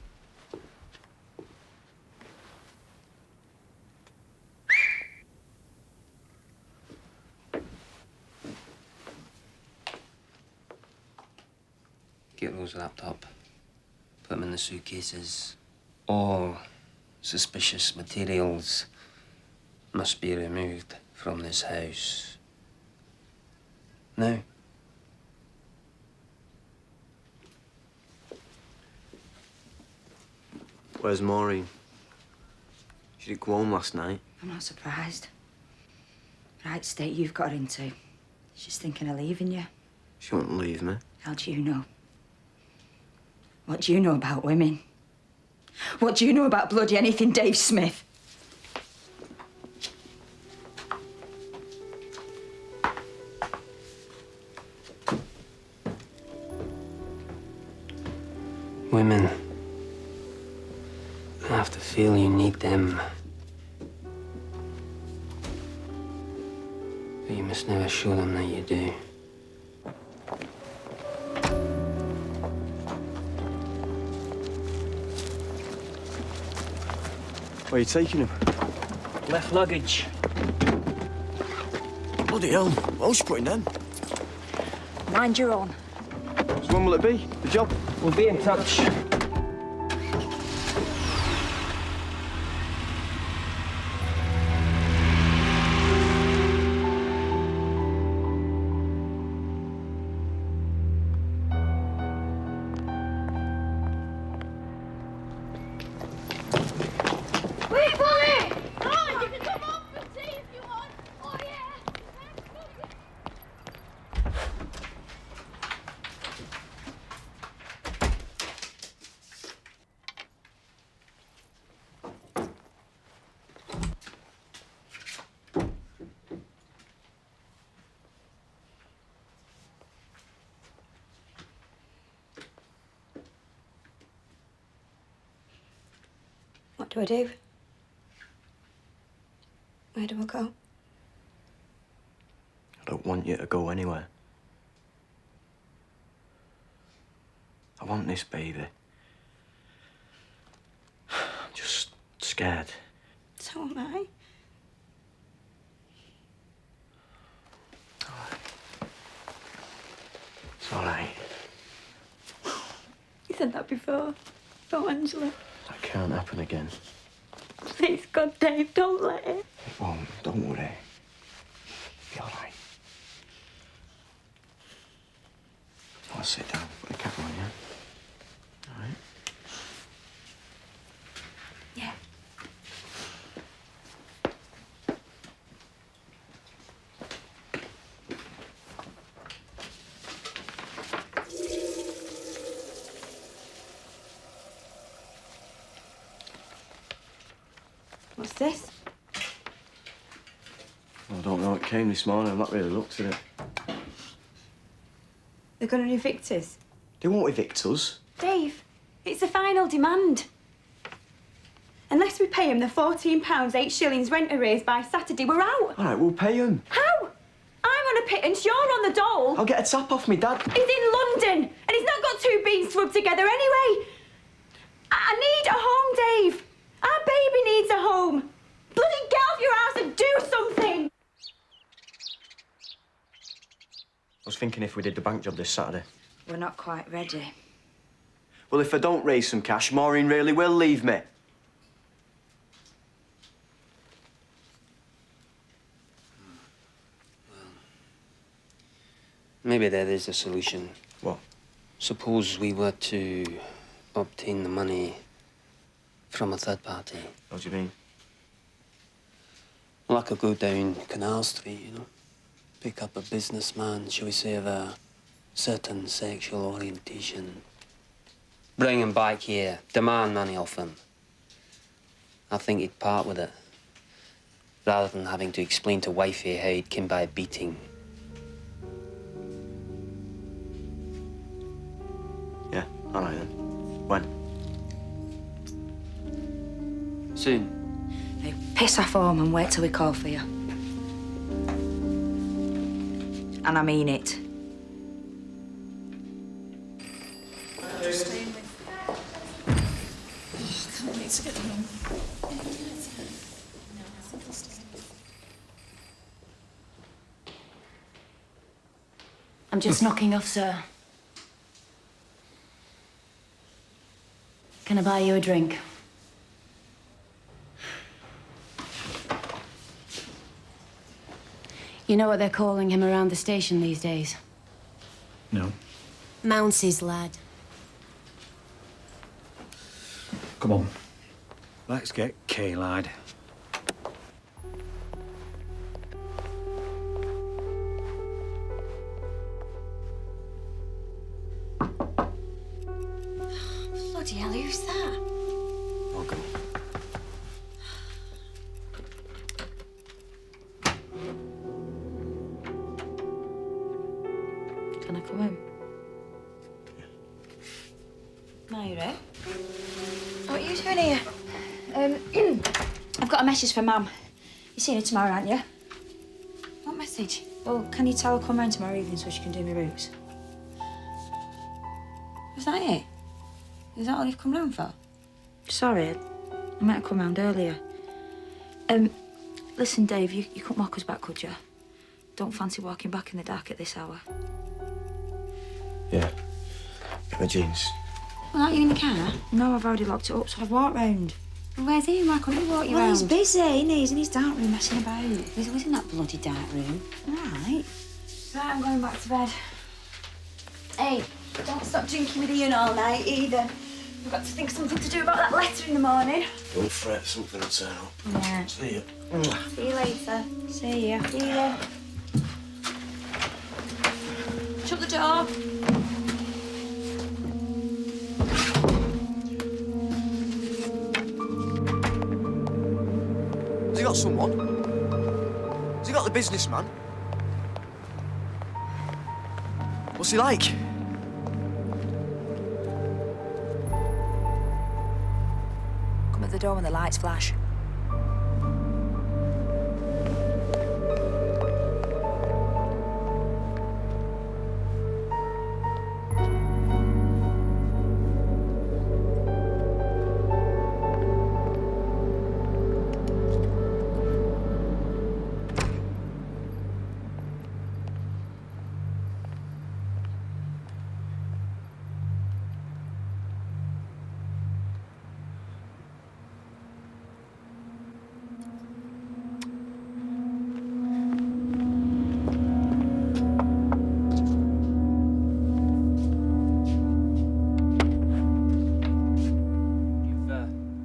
Get those wrapped up. Put them in the suitcases. All suspicious materials must be removed from this house. Now. Where's Maureen? She didn't go home last night. I'm not surprised. Right state you've got her into. She's thinking of leaving you. She won't leave me. How do you know? What do you know about women? What do you know about bloody anything Dave Smith? Women have to feel you need them. But you must never show them that you do. Where are you taking him? Left luggage. Bloody hell. What else you putting them? Mind your own. So when will it be? The job? We'll be in touch. Wait, Bully! Come on, you can come up and see if you want. Oh, yeah. What do I do? Where do I go? I don't want you to go anywhere. I want this baby. I'm just scared. So am I. It's all right. You said that before. Oh, Angela. That can't happen again. Please, God, Dave, don't let it. It won't. Don't worry. Be all right. I'll sit down. Put the kettle on, yeah? All right? Yeah. What's this? I don't know. It came this morning. I've not really looked at it. They're going to evict us. They won't evict us. Dave, it's the final demand. Unless we pay him the £14, 8 shillings rent arrears by Saturday, we're out. All right, we'll pay him. How? I'm on a pittance, you're on the dole. I'll get a tap off me dad. He's in London, and he's not got 2 beans to rub together anyway. I need a home, Dave. Our baby needs a home. Bloody get off your ass and do something. I was thinking if we did the bank job this Saturday. We're not quite ready. Well, if I don't raise some cash, Maureen really will leave me. Maybe there is a solution. What? Suppose we were to obtain the money from a third party. What do you mean? Well, I could go down Canal Street, you know. Pick up a businessman, shall we say, of a certain sexual orientation. Bring him back here, demand money off him. I think he'd part with it, rather than having to explain to wifey how he'd come by a beating. Yeah, all right then. When? Soon. Now, piss off home and wait till we call for you. And I mean it. I'm just knocking off, sir. Can I buy you a drink? You know what they're calling him around the station these days? No. Mounties, lad. Come on. Let's get K-Lad. Bloody hell, who's that? Welcome. Can I come in? Myra? What are you doing here? I've got a message for Mum. You're seeing her tomorrow, aren't you? What message? Well, can you tell her come round tomorrow evening so she can do my roots? Was that it? Is that all you've come round for? Sorry, I might have come round earlier. Listen, Dave, you couldn't walk us back, could you? Don't fancy walking back in the dark at this hour. Yeah. Get my jeans. Well, aren't you in the car? No, I've already locked it up, so I've walked round. Well, where's he? Why can't you walk you Well, round? he's busy, isn't he? He's in his dark room messing about. He's always in that bloody dark room. All right. Right, I'm going back to bed. Hey, don't stop drinking with Ian all night either. We've got to think of something to do about that letter in the morning. Don't fret, something will turn up. Yeah. See you. See you later. See ya. See ya. Shut the door. Has he got someone? Has he got the businessman? What's he like? Come at the door when the lights flash.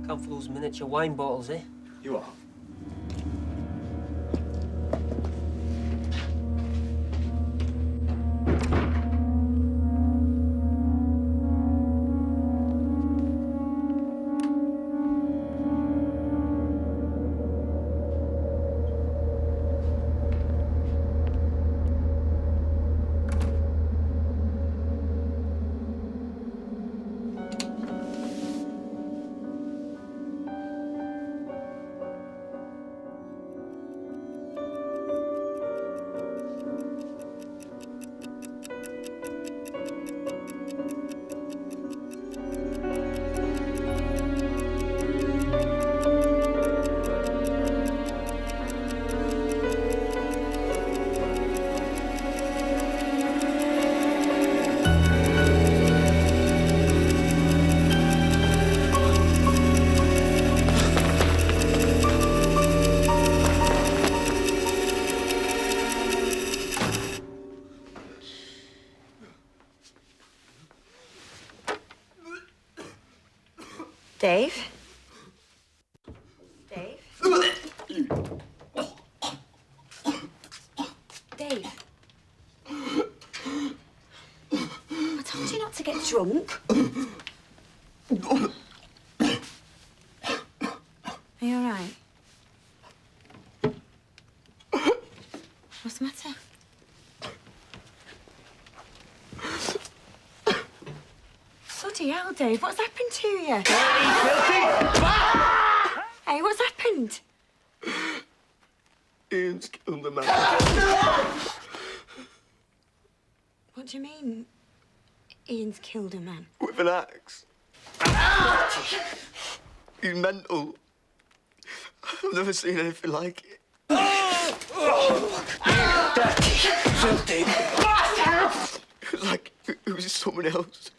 Come for those miniature wine bottles, eh? You are? Dave? Dave? Dave? I told you not to get drunk. Are you all right? What's the matter? Bloody hell, Dave, what's happened to you? Hey, what's happened? Ian's killed the man. What do you mean, Ian's killed a man? With an axe. He's mental. I've never seen anything like it. Filthy. It was like it was someone else.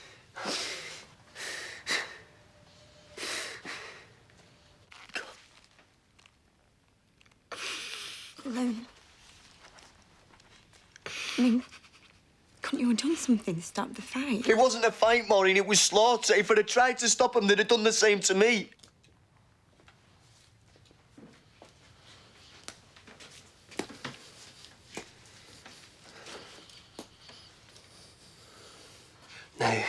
Alone. I mean, couldn't you have done something to stop the fight? It wasn't a fight, Maureen. It was slaughter. If I'd have tried to stop them, they'd have done the same to me. Now,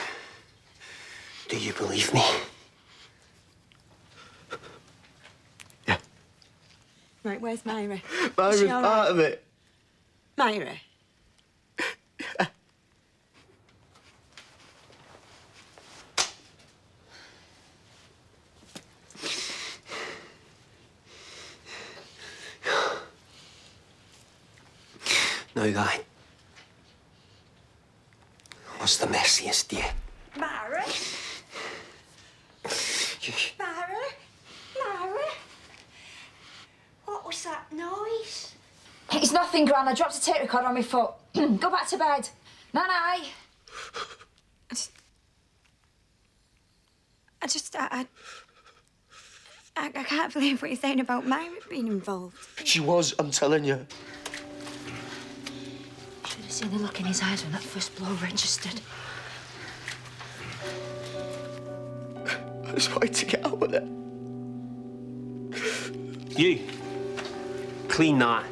do you believe me? Right, where's Myra? Myra's Is she all part right? of it. Myra? Now, Guy. What's the messiest yet? Myra? Myra? Myra? What was that noise? It's nothing, Gran. I dropped a tape recorder on my foot. Go back to bed. Night-night. I can't believe what you're saying about Myra being involved. She was, I'm telling you. Should have seen the look in his eyes when that first blow registered. I just wanted to get out of there. You. Clean that.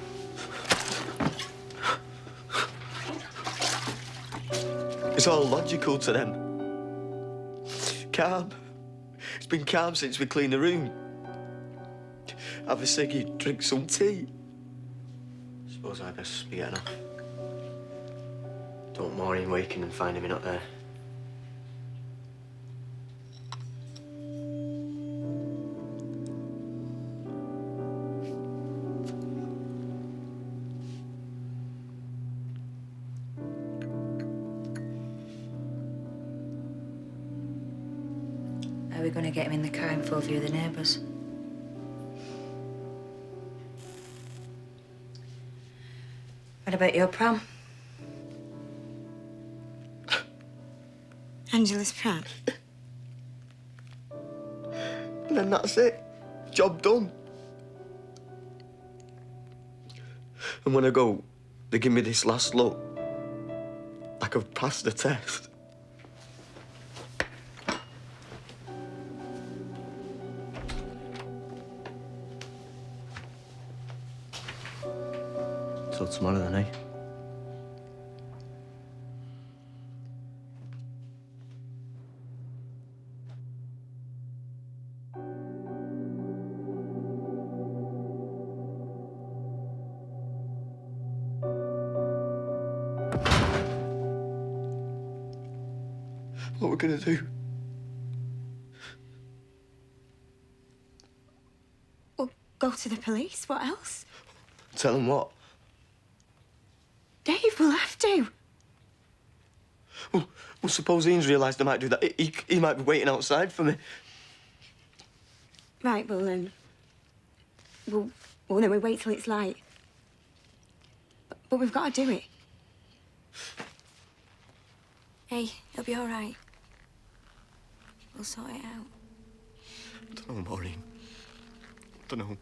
It's all logical to them. Calm. It's been calm since we cleaned the room. Have a ciggy, drink some tea. Suppose I best be getting off. Don't want Maureen waking and finding me not there. How are we going to get him in the car in full view of the neighbours? What about your prom? Angela's pram. And then that's it. Job done. And when I go, they give me this last look. Like I've passed the test. Till tomorrow then, eh? What are we gonna do? Well, go to the police. What else? Tell them what? Dave, we'll have to. Well, suppose Ian's realised I might do that. He might be waiting outside for me. Right, well, then we wait till it's light. But we've got to do it. Hey, it'll be all right. We'll sort it out. Don't know, Maureen. Don't know.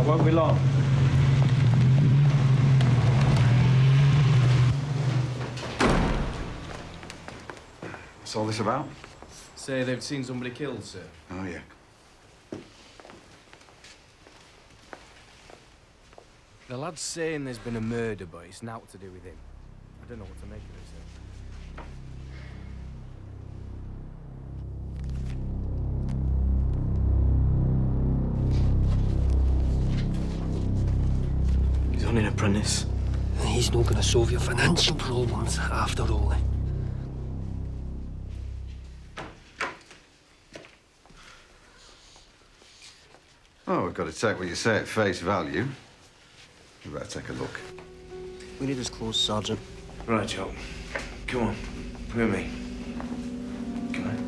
won't be long. What's all this about? Say they've seen somebody killed, sir. Oh, yeah. The lad's saying there's been a murder, but it's naught to do with him. I don't know what to make of it, sir. He's only an apprentice. He's not going to solve your financial problems after all. Oh, we've got to take what you say at face value. You better take a look. We need his clothes, Sergeant. Right, Joe. Come on. Come with me. Come on.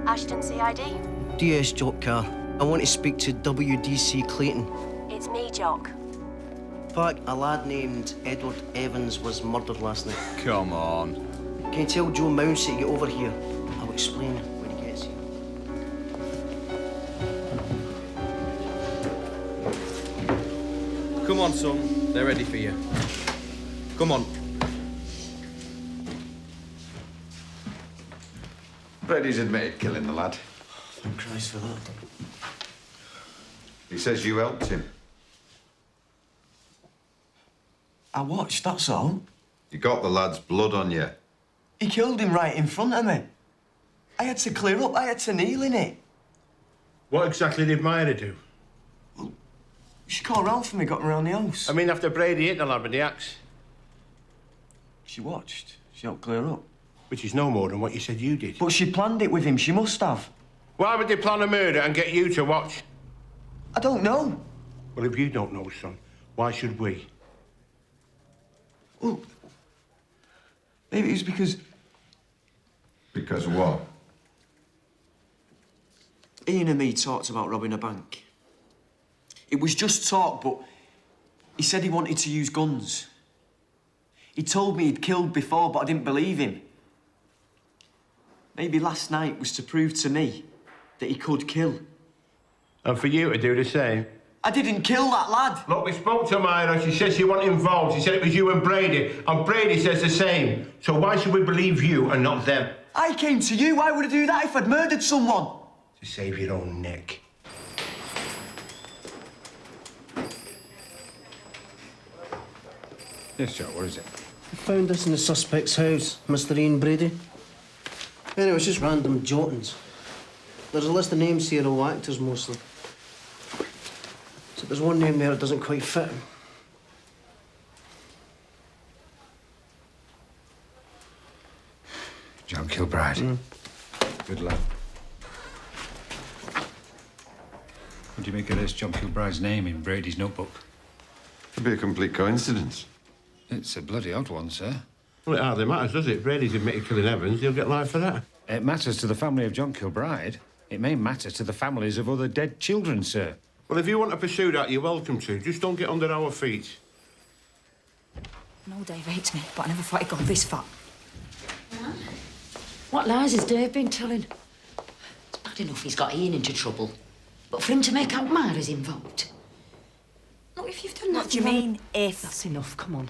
Ashton CID? DS Jock Car. I want to speak to WDC Clayton. It's me, Jock. In fact, a lad named Edward Evans was murdered last night. Come on. Can you tell Joe Mounsey to get over here? I'll explain when he gets here. Come on, son. They're ready for you. Come on. Brady's admitted killing the lad. Thank Christ for that. He says you helped him. I watched, that's all. You got the lad's blood on you. He killed him right in front of me. I had to clear up, I had to kneel in it. What exactly did Myra do? She called round for me, got me around the house. I mean, after Brady hit the lad with the axe. She watched. She helped clear up. Which is no more than what you said you did. But she planned it with him, she must have. Why would they plan a murder and get you to watch? I don't know. Well, if you don't know, son, why should we? Well, maybe it was because... Because what? Ian and me talked about robbing a bank. It was just talk, but he said he wanted to use guns. He told me he'd killed before, but I didn't believe him. Maybe last night was to prove to me that he could kill. And for you to do the same? I didn't kill that lad. Look, we spoke to Myra. She said she wasn't involved. She said it was you and Brady. And Brady says the same. So why should we believe you and not them? I came to you. Why would I do that if I'd murdered someone? To save your own neck. Yes, Joe, what is it? I found this in the suspect's house, Mr. Ian Brady. Anyway, it's just random jottings. There's a list of names here, all actors mostly. So there's one name there that doesn't quite fit him. John Kilbride. Good lad. What do you make of this, John Kilbride's name in Brady's notebook? Could be a complete coincidence. It's a bloody odd one, sir. Well, it hardly matters, does it? Brady's admitted killing Evans. He'll get life for that. It matters to the family of John Kilbride. It may matter to the families of other dead children, sir. Well, if you want to pursue that, you're welcome to. Just don't get under our feet. No, Dave hates me, but I never thought he'd gone this far. What lies has Dave been telling? It's bad enough he's got Ian into trouble. But for him to make out Myra's involved. Look, if you've done that, What do you mean, if? That's enough, come on.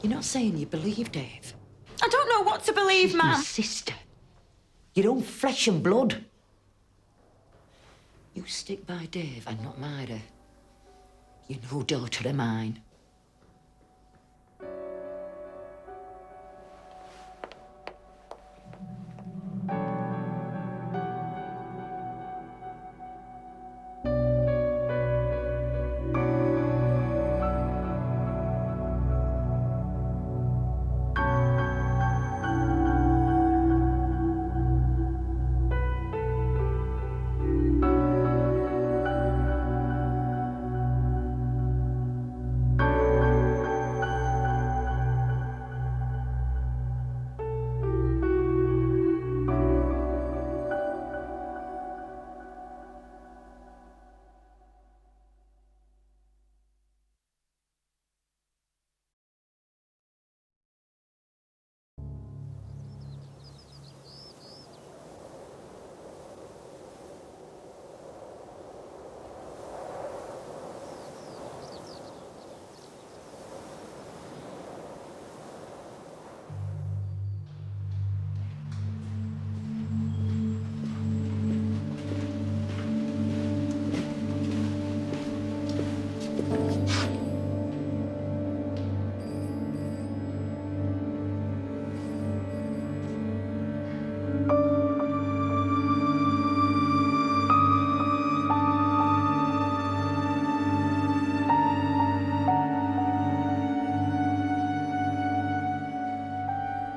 You're not saying you believe Dave? I don't know what to believe, She's Ma'am. my sister. Your own flesh and blood. You stick by Dave and not Myra. You're no daughter of mine.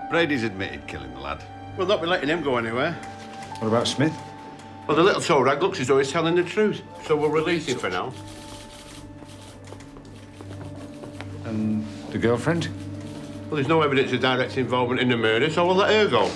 Brady's admitted killing the lad. We'll not be letting him go anywhere. What about Smith? Well, the little toe rag looks as though he's telling the truth, so we'll release him for now. And the girlfriend? Well, there's no evidence of direct involvement in the murder, so we'll let her go.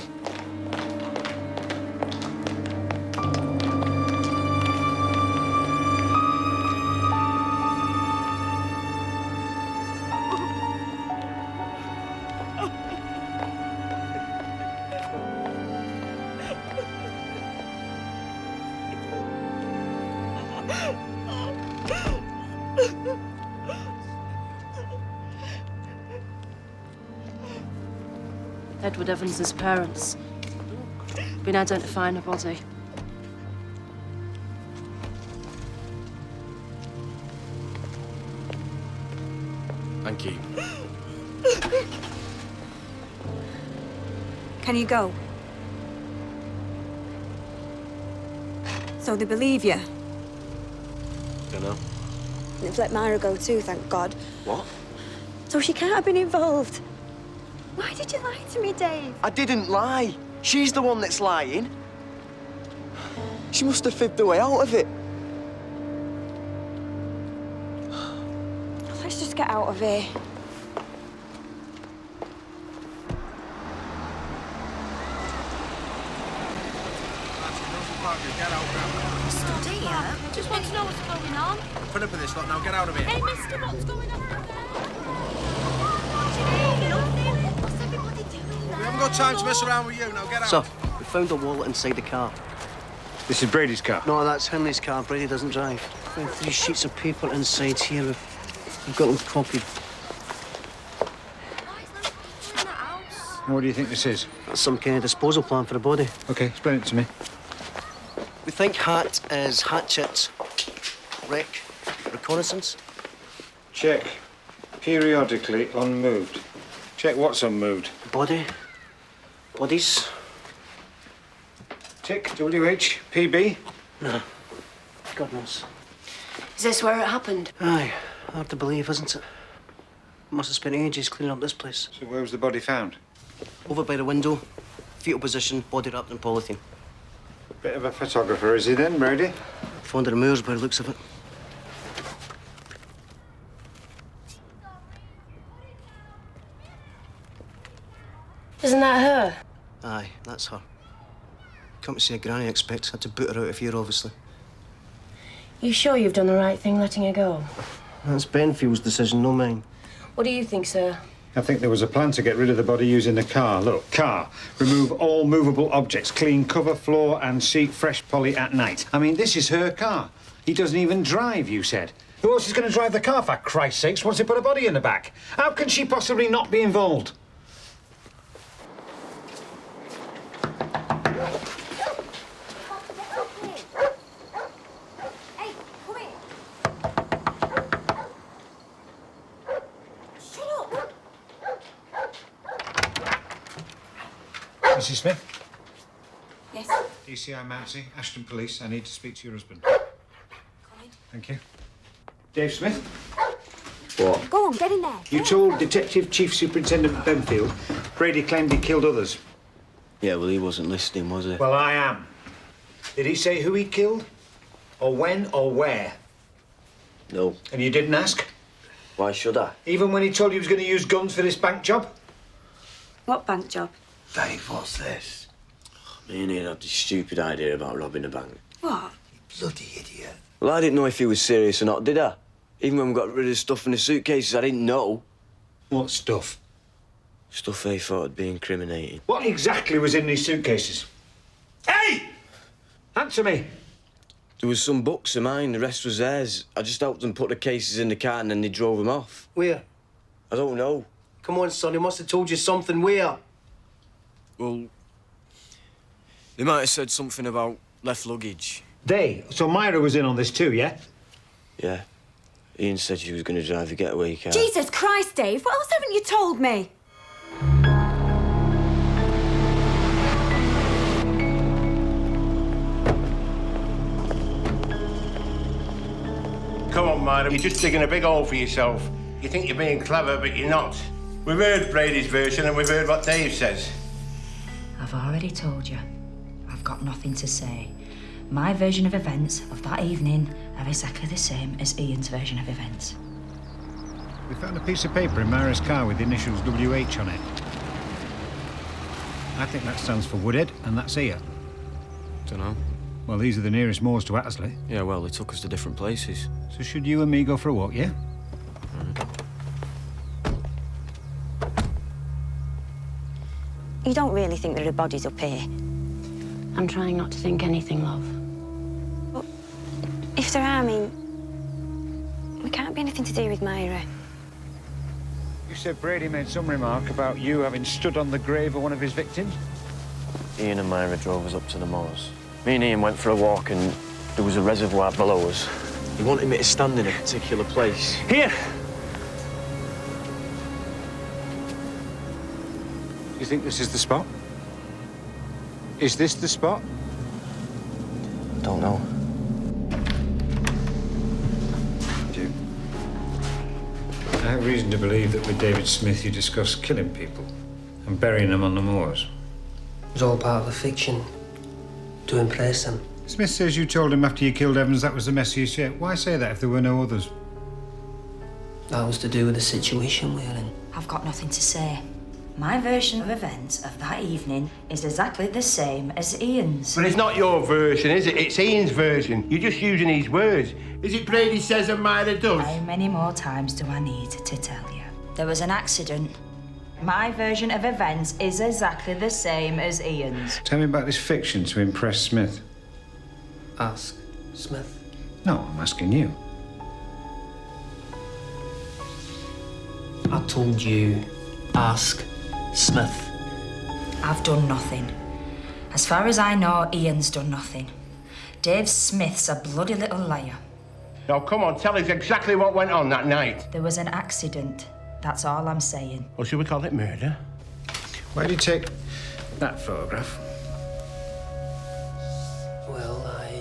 Edward Evans's parents. Been identifying a body. Thank you. Can you go? So they believe you? Dunno. They've let Myra go too, thank God. What? So she can't have been involved. Why did you lie to me, Dave? I didn't lie. She's the one that's lying. She must have fibbed her way out of it. Let's just get out of here. Stood here? Just want to know what's going on. Put up with this lot now, get out of here. Hey, mister, what's going on out there? What's everybody doing there? We haven't got time to mess around with you, now get out. Sir, we found a wallet inside the car. This is Brady's car? No, that's Henley's car. Brady doesn't drive. We found 3 sheets of paper inside here. We've got them copied. What do you think this is? That's some kind of disposal plan for the body. OK, explain it to me. We think Hat is hatchet, wreck, reconnaissance. Check. Periodically unmoved. Check what's unmoved. Body. Bodies. Tick, WH, PB? No. God knows. Is this where it happened? Aye. Hard to believe, isn't it? Must have spent ages cleaning up this place. So where was the body found? Over by the window. Fetal position, body wrapped in polythene. Bit of a photographer, is he then, Brady? Fond of the moors by the looks of it. Isn't that her? Aye, that's her. Come to see a granny, I expect. Had to boot her out of here, obviously. You sure you've done the right thing letting her go? That's Benfield's decision, no mine. What do you think, sir? I think there was a plan to get rid of the body using the car. Look, car. Remove all movable objects. Clean cover, floor and seat, fresh poly at night. I mean, this is her car. He doesn't even drive, you said. Who else is going to drive the car, for Christ's sakes, once they put a body in the back? How can she possibly not be involved? Mrs. Smith? Yes? DCI Mounsey, Ashton Police. I need to speak to your husband. Colin? Thank you. Dave Smith? What? Go on, get in there. You told Detective Chief Superintendent Benfield Brady claimed he killed others. Yeah, well, he wasn't listening, was he? Well, I am. Did he say who he killed? Or when or where? No. And you didn't ask? Why should I? Even when he told you he was going to use guns for this bank job? What bank job? Dave, what's this? Me and Ian had this stupid idea about robbing a bank. What? Bloody idiot. Well, I didn't know if he was serious or not, did I? Even when we got rid of the stuff in the suitcases, I didn't know. What stuff? Stuff they thought had been incriminating. What exactly was in these suitcases? Hey! Answer me. There was some books of mine, the rest was theirs. I just helped them put the cases in the car and then they drove them off. Where? I don't know. Come on, son, he must have told you something. Where? Well, they might have said something about left luggage. They? So Myra was in on this too, yeah? Yeah. Ian said she was going to drive the getaway car. Jesus Christ, Dave, what else haven't you told me? Come on, Myra, you're just digging a big hole for yourself. You think you're being clever, but you're not. We've heard Brady's version and we've heard what Dave says. I've already told you. I've got nothing to say. My version of events of that evening are exactly the same as Ian's version of events. We found a piece of paper in Myra's car with the initials WH on it. I think that stands for Woodhead, and that's here. Dunno. Well, these are the nearest moors to Attersley. Yeah, well, they took us to different places. So should you and me go for a walk, yeah? You don't really think there are bodies up here? I'm trying not to think anything, love. But if there are, I mean, we can't be anything to do with Myra. You said Brady made some remark about you having stood on the grave of one of his victims? Ian and Myra drove us up to the moors. Me and Ian went for a walk and there was a reservoir below us. He wanted me to stand in a particular place. Here! Do you think this is the spot? Is this the spot? Don't know. Do. I have reason to believe that with David Smith you discussed killing people and burying them on the moors. It was all part of a fiction, to impress him. Smith says you told him after you killed Evans that was the messiest yet. Why say that if there were no others? That was to do with the situation we're in. I've got nothing to say. My version of events of that evening is exactly the same as Ian's. But it's not your version, is it? It's Ian's version. You're just using his words. Is it Brady says and Myra does? How many more times do I need to tell you? There was an accident. My version of events is exactly the same as Ian's. Tell me about this fiction to impress Smith. Ask Smith. No, I'm asking you. I told you, ask Smith. I've done nothing. As far as I know, Ian's done nothing. Dave Smith's a bloody little liar. Now, come on, tell us exactly what went on that night. There was an accident. That's all I'm saying. Or should we call it murder? Why did you take that photograph? Well, I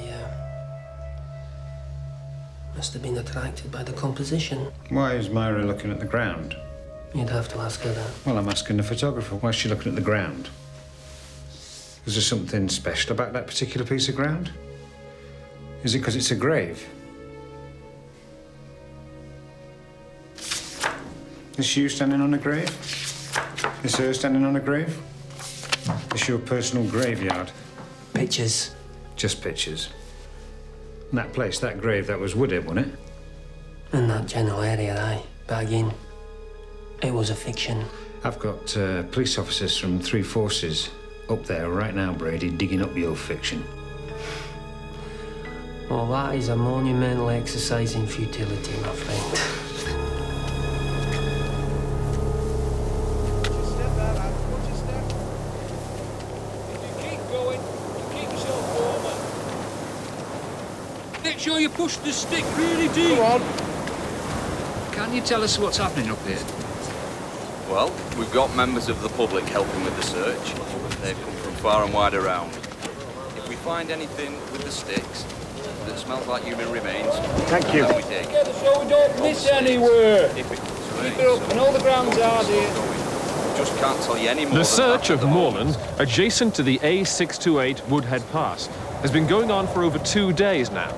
must have been attracted by the composition. Why is Myra looking at the ground? You'd have to ask her that. Well, I'm asking the photographer. Why is she looking at the ground? Is there something special about that particular piece of ground? Is it because it's a grave? Is you standing on a grave? Is her standing on a grave? Is your personal graveyard? Pictures. Just pictures. And that place, that grave, that was Woodhead, wasn't it? In that general area, aye. But again, it was a fiction. I've got police officers from 3 forces up there right now, Brady, digging up your fiction. Well, that is a monumental exercise in futility, my friend. Make sure you push the stick really deep. Go on. Can you tell us what's happening up here? Well, we've got members of the public helping with the search. They've come from far and wide around. If we find anything with the sticks that smells like human remains, Thank you. then we dig. Together so we don't miss anywhere. If it comes to Keep it, it up, and all the ground's hard here. just can't tell you any more. The than search that of at the moorland adjacent to the A628 Woodhead Pass has been going on for over 2 days now.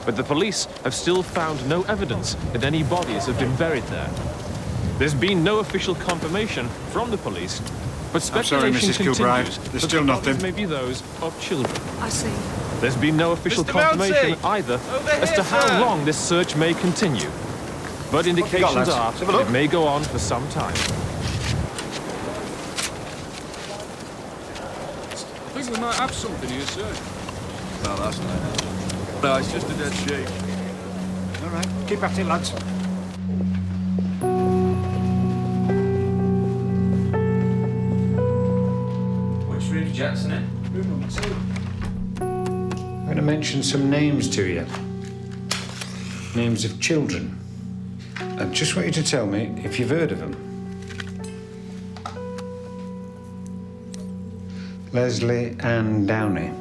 But the police have still found no evidence that any bodies have been buried there. There's been no official confirmation from the police, but speculation Mrs. Kilbride. continues There's that still the bodies nothing. may be those of children. I see. There's been no official Mr. confirmation Mounsey! either Over as here, to how sir! long this search may continue. But indications lads? are Let's have a that look. it may go on for some time. I think we might have something here, sir. No, that's not. No, it's just a dead sheep. All right, keep at it, lads. Which room's Jetson in? Room number 2. I'm going to mention some names to you. Names of children. I just want you to tell me if you've heard of them. Leslie Ann Downey.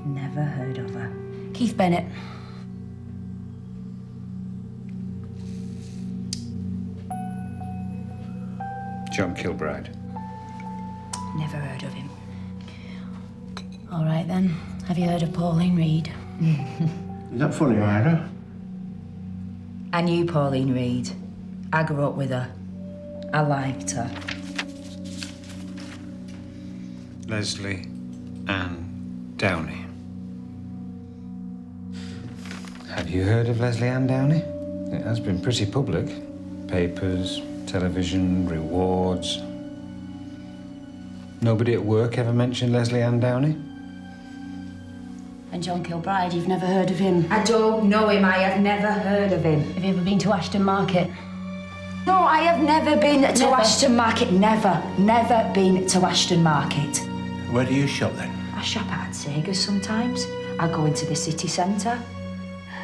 Never heard of her. Keith Bennett. John Kilbride. Never heard of him. All right, then. Have you heard of Pauline Reed? Is that funny, Ira? I knew Pauline Reed. I grew up with her. I liked her. Leslie Ann Downey. Have you heard of Leslie Ann Downey? It has been pretty public. Papers, television, rewards. Nobody at work ever mentioned Leslie Ann Downey? And John Kilbride, you've never heard of him? I don't know him. I have never heard of him. Have you ever been to Ashton Market? No, I have never been to Never? Ashton Market. Never been to Ashton Market. Where do you shop then? I shop at Sega's sometimes. I go into the city centre.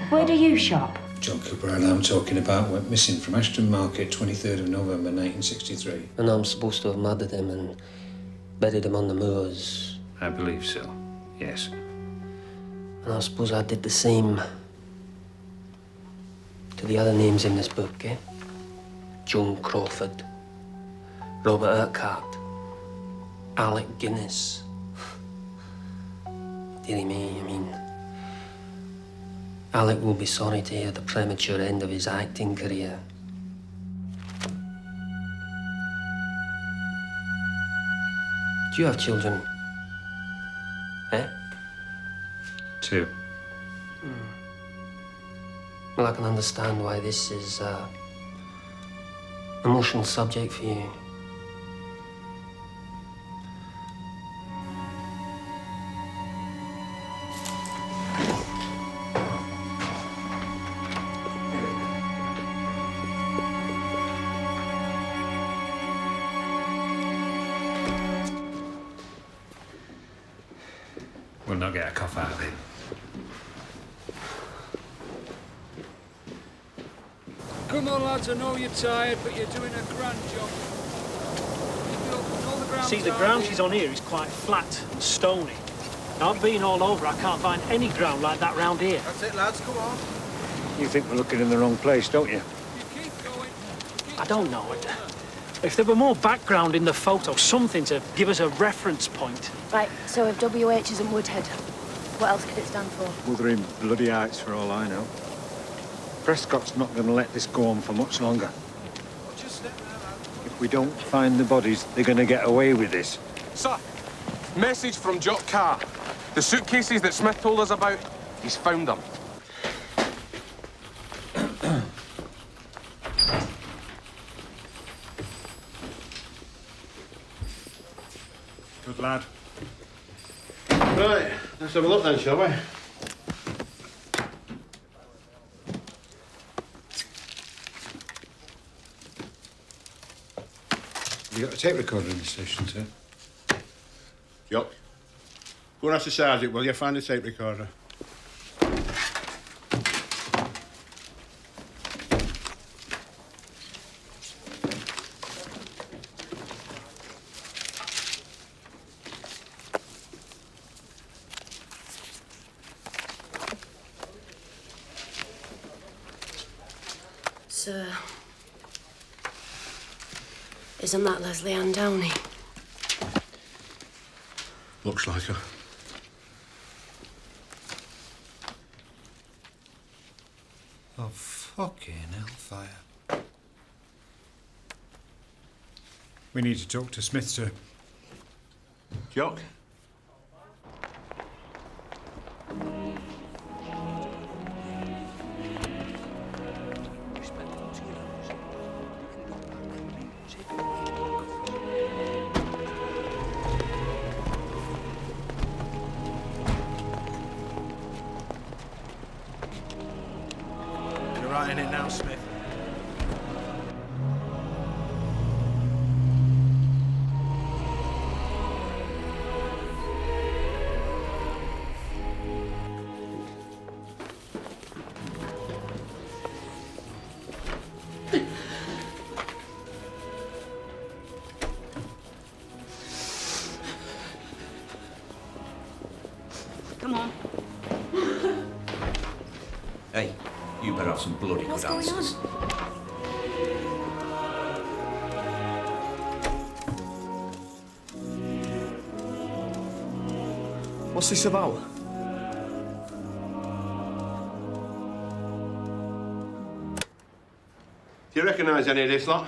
Where do you shop? John Kilbride I'm talking about went missing from Ashton Market 23rd of November 1963. And I'm supposed to have murdered him and buried him on the moors. I believe so, yes. And I suppose I did the same to the other names in this book, eh? Joan Crawford, Robert Urquhart, Alec Guinness. Dearie me, I mean, Alec will be sorry to hear the premature end of his acting career. Do you have children? Eh? 2. Well, I can understand why this is an emotional subject for you. We'll not get a cough out of him. Come on, lads, I know you're tired, but you're doing a grand job. See, the ground she's on here is quite flat and stony. Now, I've been all over. I can't find any ground like that round here. That's it, lads, go on. You think we're looking in the wrong place, don't you? I don't know. If there were more background in the photo, something to give us a reference point. Right, so if WH isn't Woodhead, what else could it stand for? Wuthering bloody Heights for all I know. Prescott's not going to let this go on for much longer. If we don't find the bodies, they're going to get away with this. Sir, message from Jock Carr. The suitcases that Smith told us about, he's found them. Good lad. Right, let's have a look then, shall we? Have you got a tape recorder in the station, sir? Jock, go and ask the sergeant, will you? Find the tape recorder. Sir, isn't that Leslie Ann Downey? Looks like her. Oh, fucking hellfire. We need to talk to Smith, sir. Jock? You're right in it now, Smith. Come on. Hey, you better have some bloody What's good going answers. on? What's this about? Do you recognise any of this lot?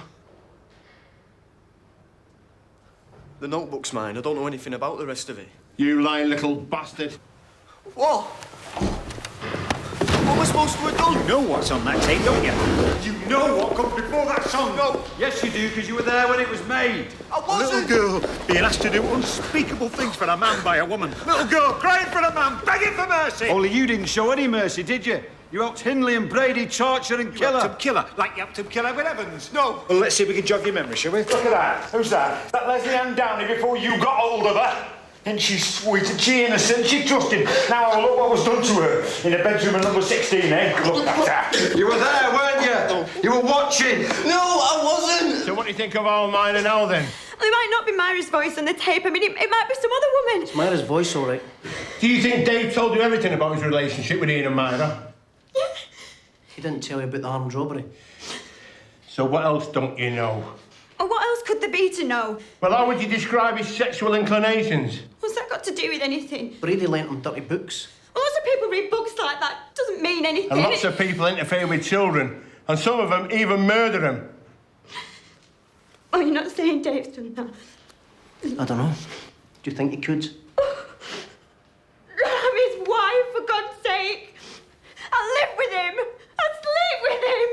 The notebook's mine. I don't know anything about the rest of it. You lying little bastard. What? What am I supposed to have done? You know what's on that tape, don't you? You know what comes before that song. No. Yes, you do, because you were there when it was made. I wasn't. A little girl being asked to do unspeakable things for a man by a woman. Little girl crying for a man, begging for mercy. Only you didn't show any mercy, did you? You helped Hindley and Brady torture and kill her. You helped him kill her, like you helped him kill Edward Evans. No. Well, let's see if we can jog your memory, shall we? Look at that. Who's that? That Leslie Ann Downey before you got hold of her. And she's sweet and she innocent, she trusted. Now have a look what was done to her in the bedroom of number 16, eh? Look at that. You were there, weren't you? You were watching. No, I wasn't. So what do you think of old Myra now, then? Well, it might not be Myra's voice on the tape. I mean, it might be some other woman. It's Myra's voice, all right. Do you think Dave told you everything about his relationship with Ian and Myra? He didn't tell you about the armed robbery. So what else don't you know? Or what else could there be to know? Well, how would you describe his sexual inclinations? What's that got to do with anything? Brady lent him dirty books. Well, lots of people read books like that. Doesn't mean anything. And lots of people interfere with children. And some of them even murder them. Oh, you're not saying Dave's done that? I don't know. Do you think he could? I'm his wife, for God's sake. I live with him. I sleep with him.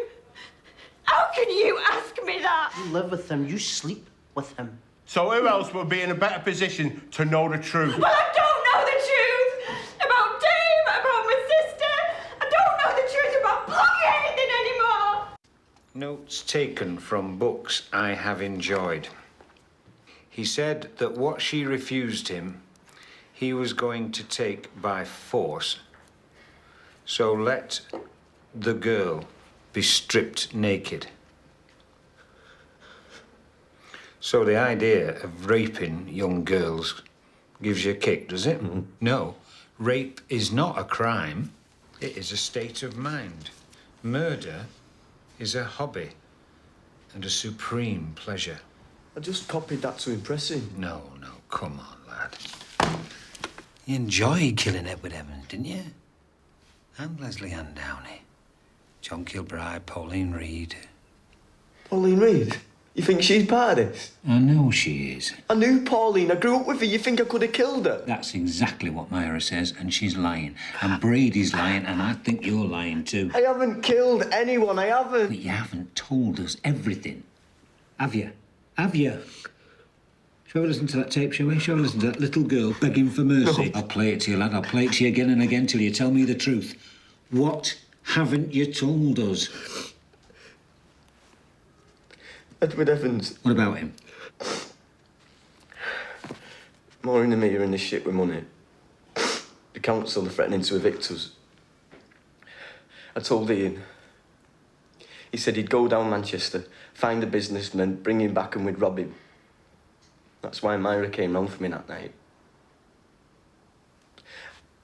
How can you ask me that? You live with him. You sleep with him. So who else would be in a better position to know the truth? Well, I don't know the truth about Dave, about my sister. I don't know the truth about bloody anything anymore. Notes taken from books I have enjoyed. He said that what she refused him, he was going to take by force. So let the girl be stripped naked. So the idea of raping young girls gives you a kick, does it? Mm-hmm. No, rape is not a crime. It is a state of mind. Murder is a hobby and a supreme pleasure. I just copied that to impress him. No, come on, lad. You enjoyed killing Edward Evans, didn't you? And Leslie Ann Downey. John Kilbride, Pauline Reed. Pauline Reed? You think she's part of this? I know she is. I knew Pauline. I grew up with her. You think I could have killed her? That's exactly what Myra says, and she's lying. And Brady's lying, and I think you're lying too. I haven't killed anyone. I haven't. But you haven't told us everything. Have you? Have you? Shall we listen to that tape, shall we? Shall we listen to that little girl begging for mercy? No. I'll play it to you, lad. I'll play it to you again and again till you tell me the truth. What haven't you told us? Edward Evans. What about him? Maureen and me are in this shit with money. The council are threatening to evict us. I told Ian. He said he'd go down Manchester, find a businessman, bring him back and we'd rob him. That's why Myra came round for me that night.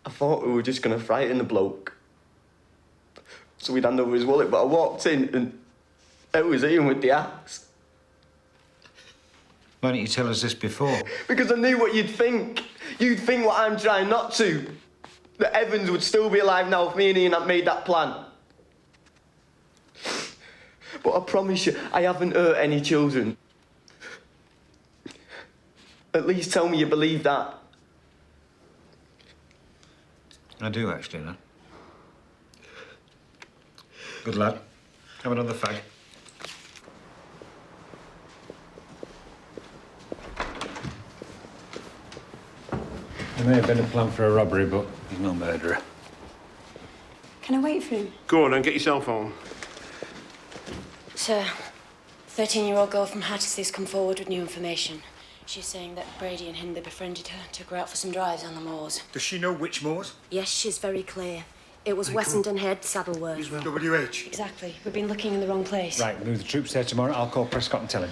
I thought we were just going to frighten the bloke. So we'd hand over his wallet, but I walked in and it was Ian with the axe. Why didn't you tell us this before? Because I knew what you'd think. You'd think what I'm trying not to. That Evans would still be alive now if me and Ian had made that plan. But I promise you, I haven't hurt any children. At least tell me you believe that. I do, actually, lad. Good lad. Have another fag. There may have been a plan for a robbery, but he's no murderer. Can I wait for him? Go on, then, get yourself home. Sir, 13-year-old girl from Hattersley's come forward with new information. She's saying that Brady and Hindley befriended her, took her out for some drives on the moors. Does she know which moors? Yes, she's very clear. It was Wessendon Head, Saddleworth. WH. Exactly. We've been looking in the wrong place. Right, move the troops there tomorrow. I'll call Prescott and tell him.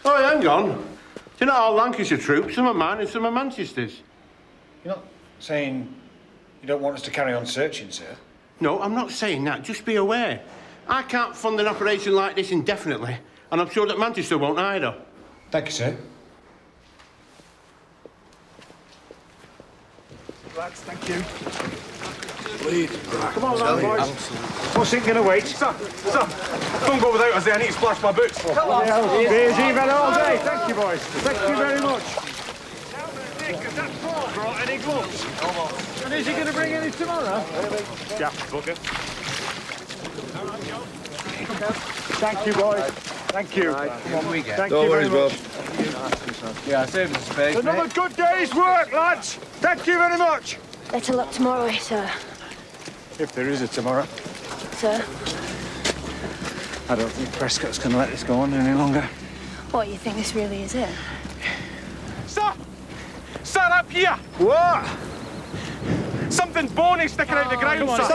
Oh, hang on. They're not all Lancashire troops. Some are mine and some are Manchester's. You're not saying you don't want us to carry on searching, sir? No, I'm not saying that. Just be aware. I can't fund an operation like this indefinitely, and I'm sure that Manchester won't either. Thank you, sir. lads. Thank you. Bleed. Come on, lad, boys. What's it gonna wait? Sir, don't go without us there. I need to splash my boots. Beers even all day. Thank you, boys. Thank you very much. Has that Paul brought any gloves? And is he going to bring any tomorrow? Yeah, bugger. Thank you, boys. Thank you. Come on, we get. Thank you very much. Yeah, save us a space, Another good day's work, lads. Thank you very much. Better luck tomorrow, sir. If there is a tomorrow. Sir? I don't think Prescott's going to let this go on any longer. What, you think this really is it? Sir! Sir, up here! What? Something bony sticking out the ground, sir.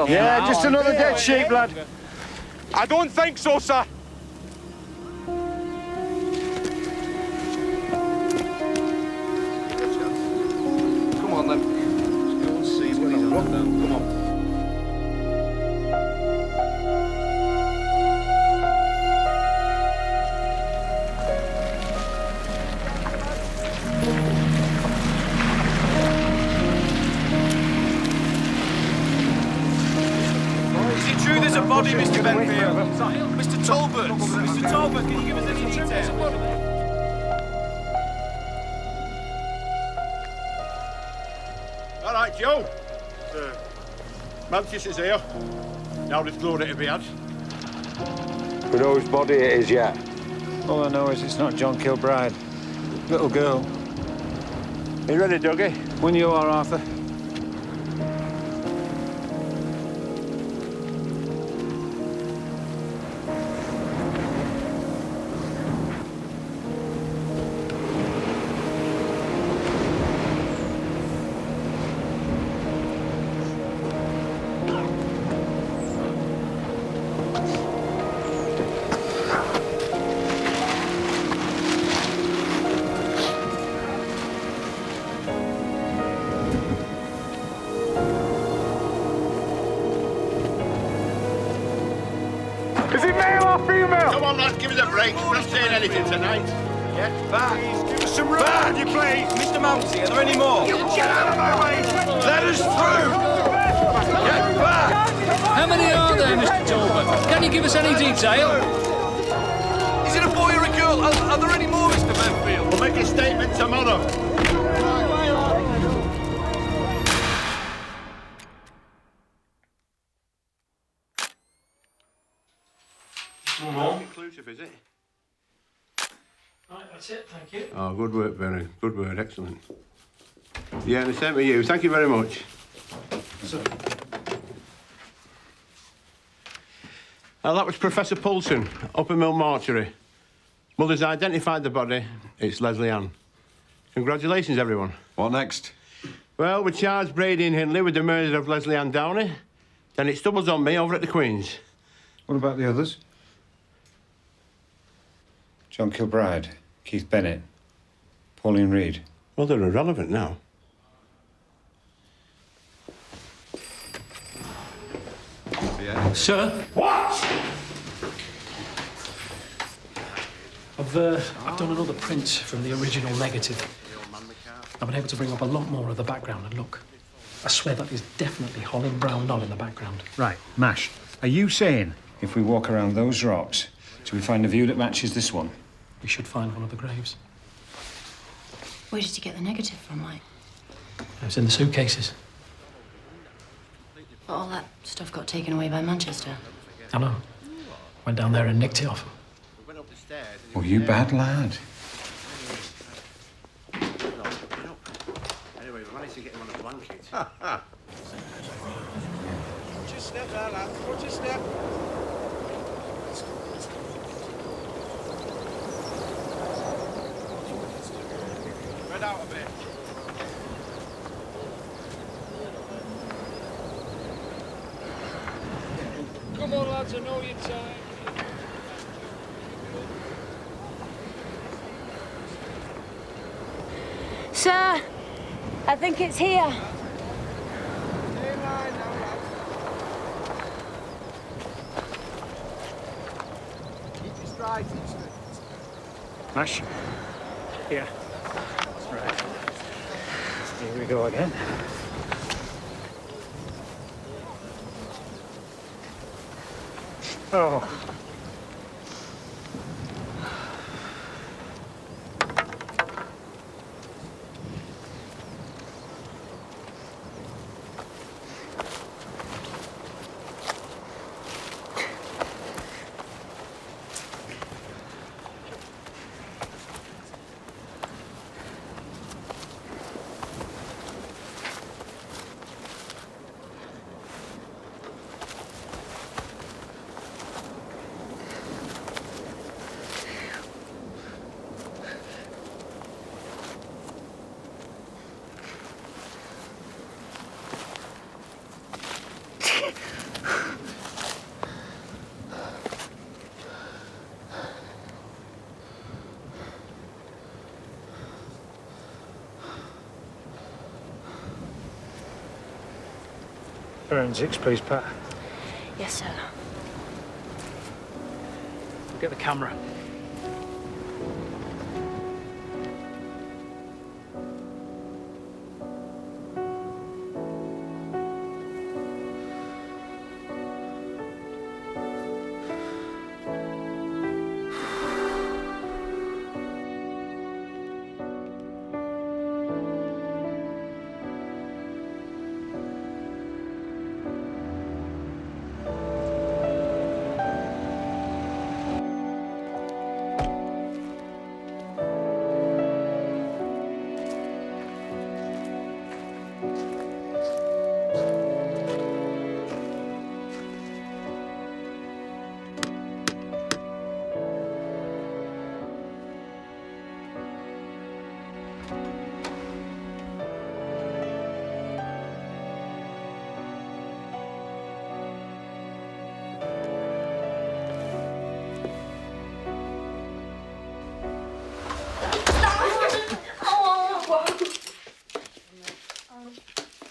Yeah, just another dead sheep, lad. I don't think so, sir. Come on, then. Let's go and see what he's on now. Come on. True, there's a body, Mr. Benfield. Mr. Talbot. Mr. Talbot, can you give us any details? All right, Joe. Manchester's here. Now there's glory to be had. We know whose body it is yet. All I know is it's not John Kilbride. Little girl. You ready, Dougie? When you are, Arthur. Is it male or female? Come on, lads, give us a break. We're not saying anything tonight. Yeah? Back. Give us some room. Back, you please. Mr. Mounsey, are there any more? Get out of my way! Let us through! Get back! How many are there, Mr. Talbot? Can you give us any detail? Is it a boy or a girl? Are there any more, Mr. Benfield? We'll make a statement tomorrow. Inclusive, is it? Right, that's it, thank you. Oh, good work, Benny. Good work, excellent. Yeah, and the same to you. Thank you very much. That was Professor Poulsen, Upper Mill Mortuary. Mother's identified the body. It's Leslie Ann. Congratulations, everyone. What next? Well, we charged Brady and Hindley with the murder of Leslie Ann Downey. Then it stumbles on me over at the Queen's. What about the others? John Kilbride, Keith Bennett, Pauline Reed. Well, they're irrelevant now. Yeah. Sir? What? I've done another print from the original negative. I've been able to bring up a lot more of the background, and look, I swear that is definitely Holland Brown Knoll in the background. Right, Mash, are you saying if we walk around those rocks, do we find a view that matches this one? We should find one of the graves. Where did you get the negative from, Mike? It was in the suitcases. But all that stuff got taken away by Manchester. I know. Went down there and nicked it off them. Oh, you bad lad. Anyway, we managed to get him on a blanket. Watch your step there, lad. Watch your step. Spread out a bit. Come on, lads, I know you're tired. Sir, I think it's here. Keep your strides, Mash? Here. Right. Here we go again. Oh. Forensics, please, Pat. Yes, sir. Get the camera.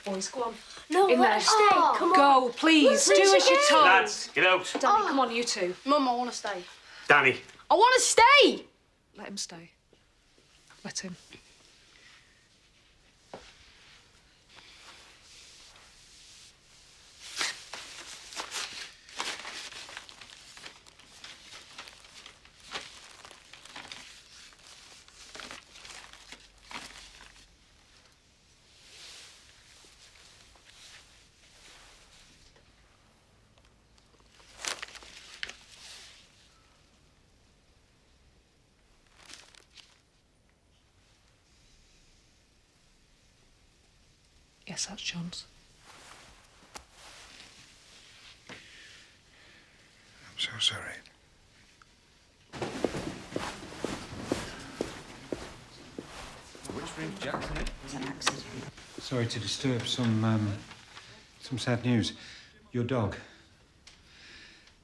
Boys, go on. No, in let there. us stay. Come on. Go, please. Look, Do please as you're again. told. Lads, get out. Danny, come on, you two. Mum, I want to stay. Danny. I want to stay! Let him stay. Let him. Yes, that's John's. I'm so sorry. Which room's Jackson in? It's an accident. Sorry to disturb. Some sad news. Your dog.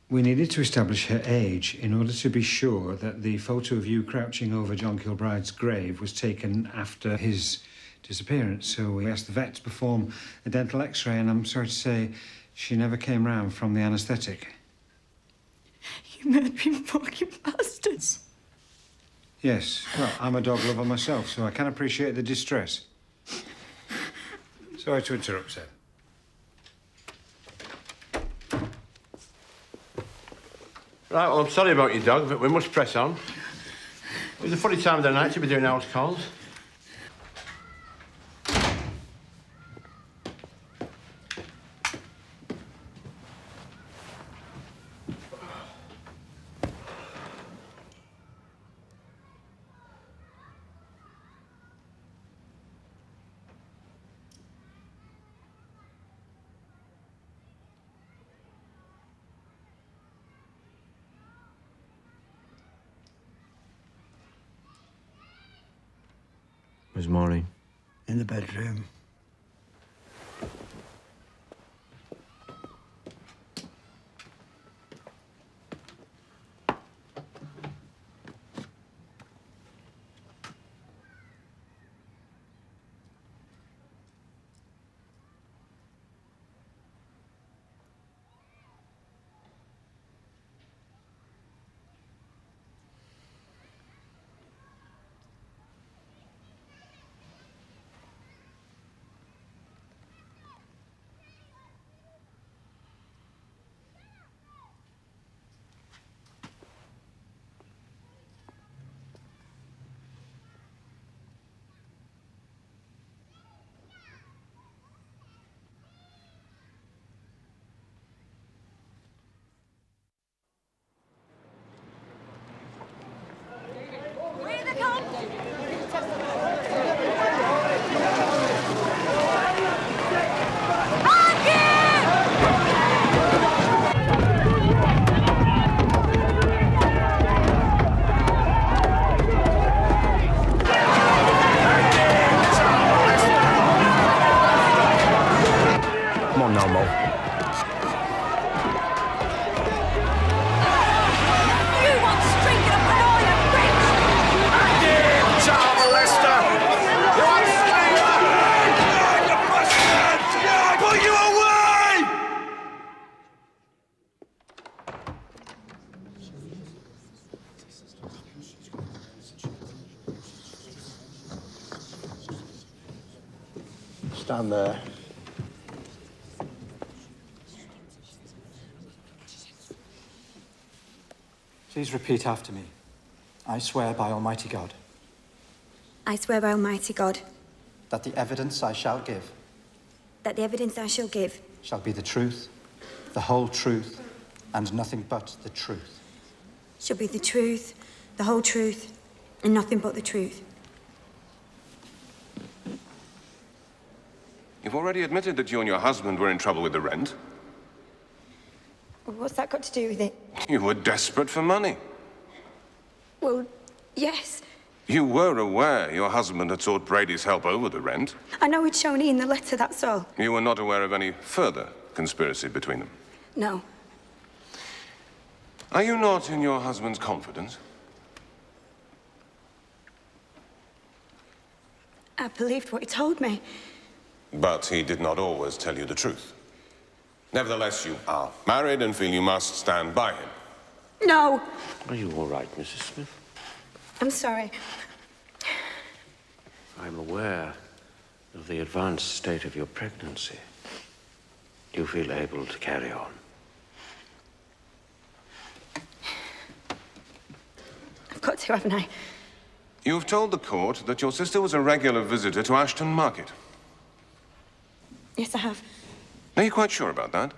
We needed to establish her age in order to be sure that the photo of you crouching over John Kilbride's grave was taken after his disappearance. So we asked the vet to perform a dental x-ray, and I'm sorry to say she never came round from the anaesthetic. You murdering fucking bastards. Yes, well, I'm a dog lover myself, so I can appreciate the distress. Sorry to interrupt, sir. Right, well, I'm sorry about your dog, but we must press on. It was a funny time of the night to be doing house calls. Where's Maureen? In the bedroom. stand there. Please repeat after me. I swear by Almighty God I swear by Almighty God that the evidence I shall give that the evidence I shall give shall be the truth, the whole truth, and nothing but the truth. shall be the truth, the whole truth, and nothing but the truth. You've already admitted that you and your husband were in trouble with the rent. What's that got to do with it? You were desperate for money. Well, yes. You were aware your husband had sought Brady's help over the rent. I know he'd shown Ian the letter, that's all. You were not aware of any further conspiracy between them. No. Are you not in your husband's confidence? I believed what he told me. But he did not always tell you the truth. Nevertheless, you are married and feel you must stand by him. No! Are you all right, Mrs. Smith? I'm sorry. I'm aware of the advanced state of your pregnancy. Do you feel able to carry on? I've got to, haven't I? You have told the court that your sister was a regular visitor to Ashton Market. Yes, I have. Are you quite sure about that?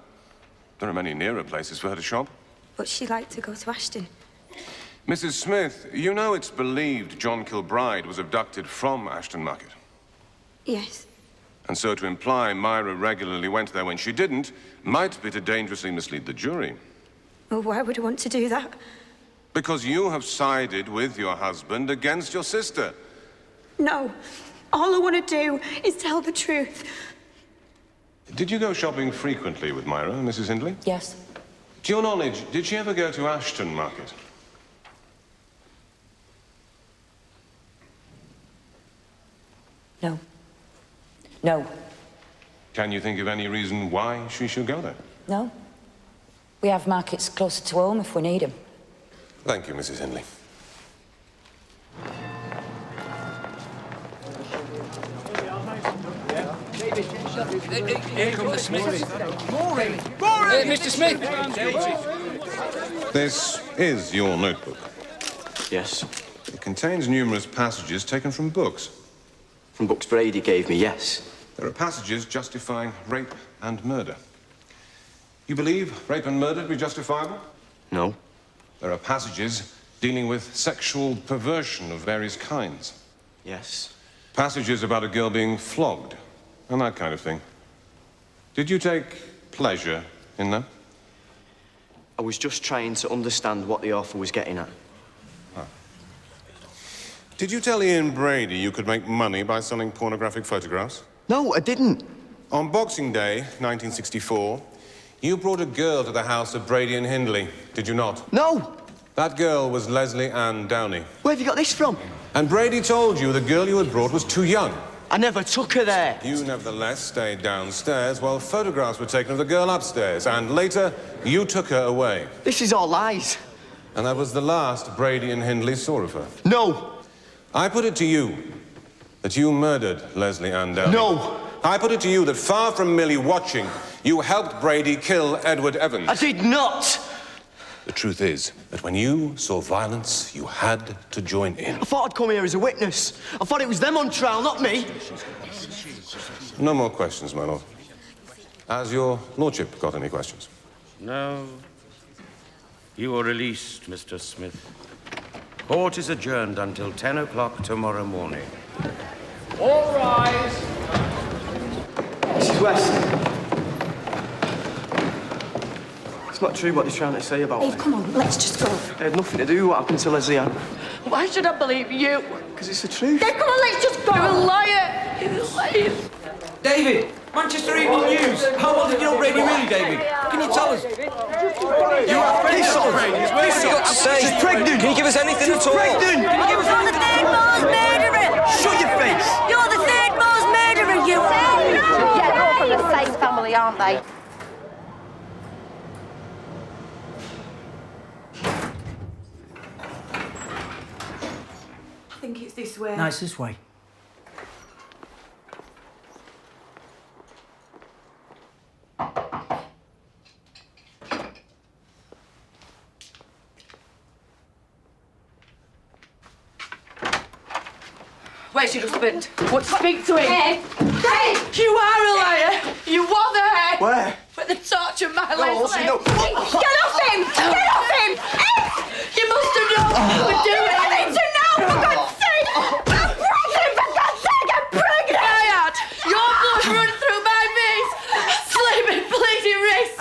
There are many nearer places for her to shop. But she liked to go to Ashton. Mrs. Smith, you know it's believed John Kilbride was abducted from Ashton Market. Yes. And so to imply Myra regularly went there when she didn't might be to dangerously mislead the jury. Well, why would I want to do that? Because you have sided with your husband against your sister. No. All I want to do is tell the truth. Did you go shopping frequently with Myra, Mrs. Hindley? Yes. To your knowledge, did she ever go to Ashton Market? No. No. Can you think of any reason why she should go there? No. We have markets closer to home if we need them. Thank you, Mrs. Hindley. Here come the Smiths. Maureen! Maureen! Mr. Smith! This is your notebook. Yes. It contains numerous passages taken from books. From books Brady gave me, yes. There are passages justifying rape and murder. You believe rape and murder to be justifiable? No. There are passages dealing with sexual perversion of various kinds. Yes. Passages about a girl being flogged and that kind of thing. Did you take pleasure in them? I was just trying to understand what the author was getting at. Did you tell Ian Brady you could make money by selling pornographic photographs? No, I didn't. On Boxing Day, 1964, you brought a girl to the house of Brady and Hindley, did you not? No! That girl was Leslie Ann Downey. Where have you got this from? And Brady told you the girl you had brought was too young. I never took her there. You nevertheless stayed downstairs while photographs were taken of the girl upstairs, and later, you took her away. This is all lies. And that was the last Brady and Hindley saw of her. No. I put it to you that you murdered Leslie Ann Downey. No. I put it to you that far from merely watching, you helped Brady kill Edward Evans. I did not. The truth is that when you saw violence, you had to join in. I thought I'd come here as a witness. I thought it was them on trial, not me. No more questions, my lord. Has your lordship got any questions? No. You are released, Mr. Smith. Court is adjourned until 10 o'clock tomorrow morning. All rise! Mrs. West. It's not true what they're trying to say about Dave, me. come on, let's just go. It had nothing to do with what happened to Leslie Ann. Why should I believe you? Because it's the truth. Dave, come on, let's just go. You're a liar. You're a liar. David! Manchester Evening News! How well did you know Brady really, David? Can you tell us? You are pregnant, Brady. What's he got to say? She's pregnant! Can you give us anything at all? Pregnant! Can you give us You're the third most murderer. Shut your face! You're the third most murderer, you. Yeah, they're all from the same family, aren't they? I think it's this way. No, it's this way. Where's your husband? Want to speak to him? Hey! Hey! You are a liar! You were there! Where? For the torture of my No, Leslie! no. Get off him! Get off him! You must have known what you were doing! I need to know, for God's sake! I'm pregnant, for God's sake, I'm pregnant! I had your blood running through my veins, slipping bleeding wrists.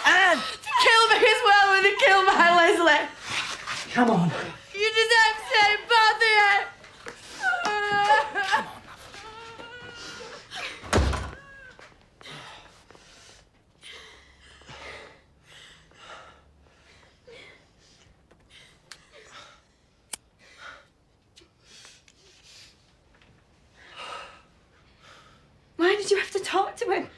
And kill me as well when they kill my Leslie. Come on. You deserve to say both of you. Why did you have to talk to him?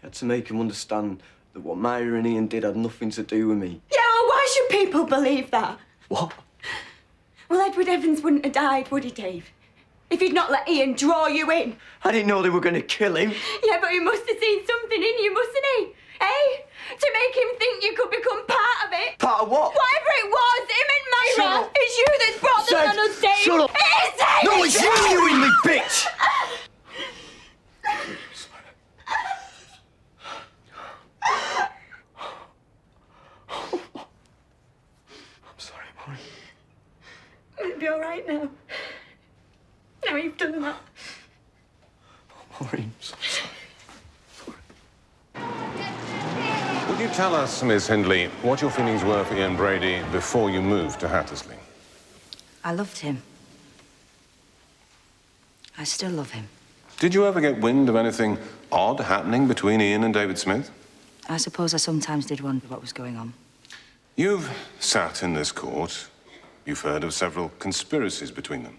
I had to make him understand that what Myra and Ian did had nothing to do with me. Yeah, well, why should people believe that? What? Well, Edward Evans wouldn't have died, would he, Dave? If you'd not let Ian draw you in. I didn't know they were going to kill him. Yeah, but he must have seen something in you, mustn't he? Eh? To make him think you could become part of it. Part of what? Whatever it was, him and Shut Myra. up. It's you that's brought them on us, Dave. Shut up. It's Dave. No, it's you in me, bitch! I'm sorry, Maureen. It'll be all right now. Now you've done that. Maureen, I'm so sorry. Would you tell us, Miss Hindley, what your feelings were for Ian Brady before you moved to Hattersley? I loved him. I still love him. Did you ever get wind of anything odd happening between Ian and David Smith? I suppose I sometimes did wonder what was going on. You've sat in this court. You've heard of several conspiracies between them.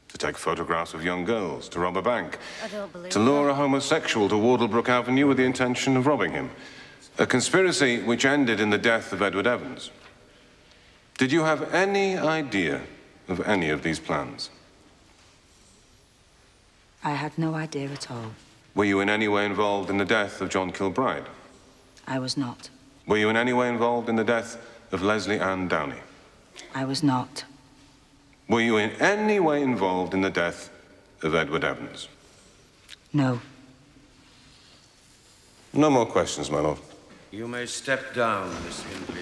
To take photographs of young girls, to rob a bank, to lure a homosexual to Wardlebrook Avenue with the intention of robbing him. A conspiracy which ended in the death of Edward Evans. Did you have any idea of any of these plans? I had no idea at all. Were you in any way involved in the death of John Kilbride? I was not. Were you in any way involved in the death of Leslie Ann Downey? I was not. Were you in any way involved in the death of Edward Evans? No. No more questions, my lord. You may step down, Miss Hindley.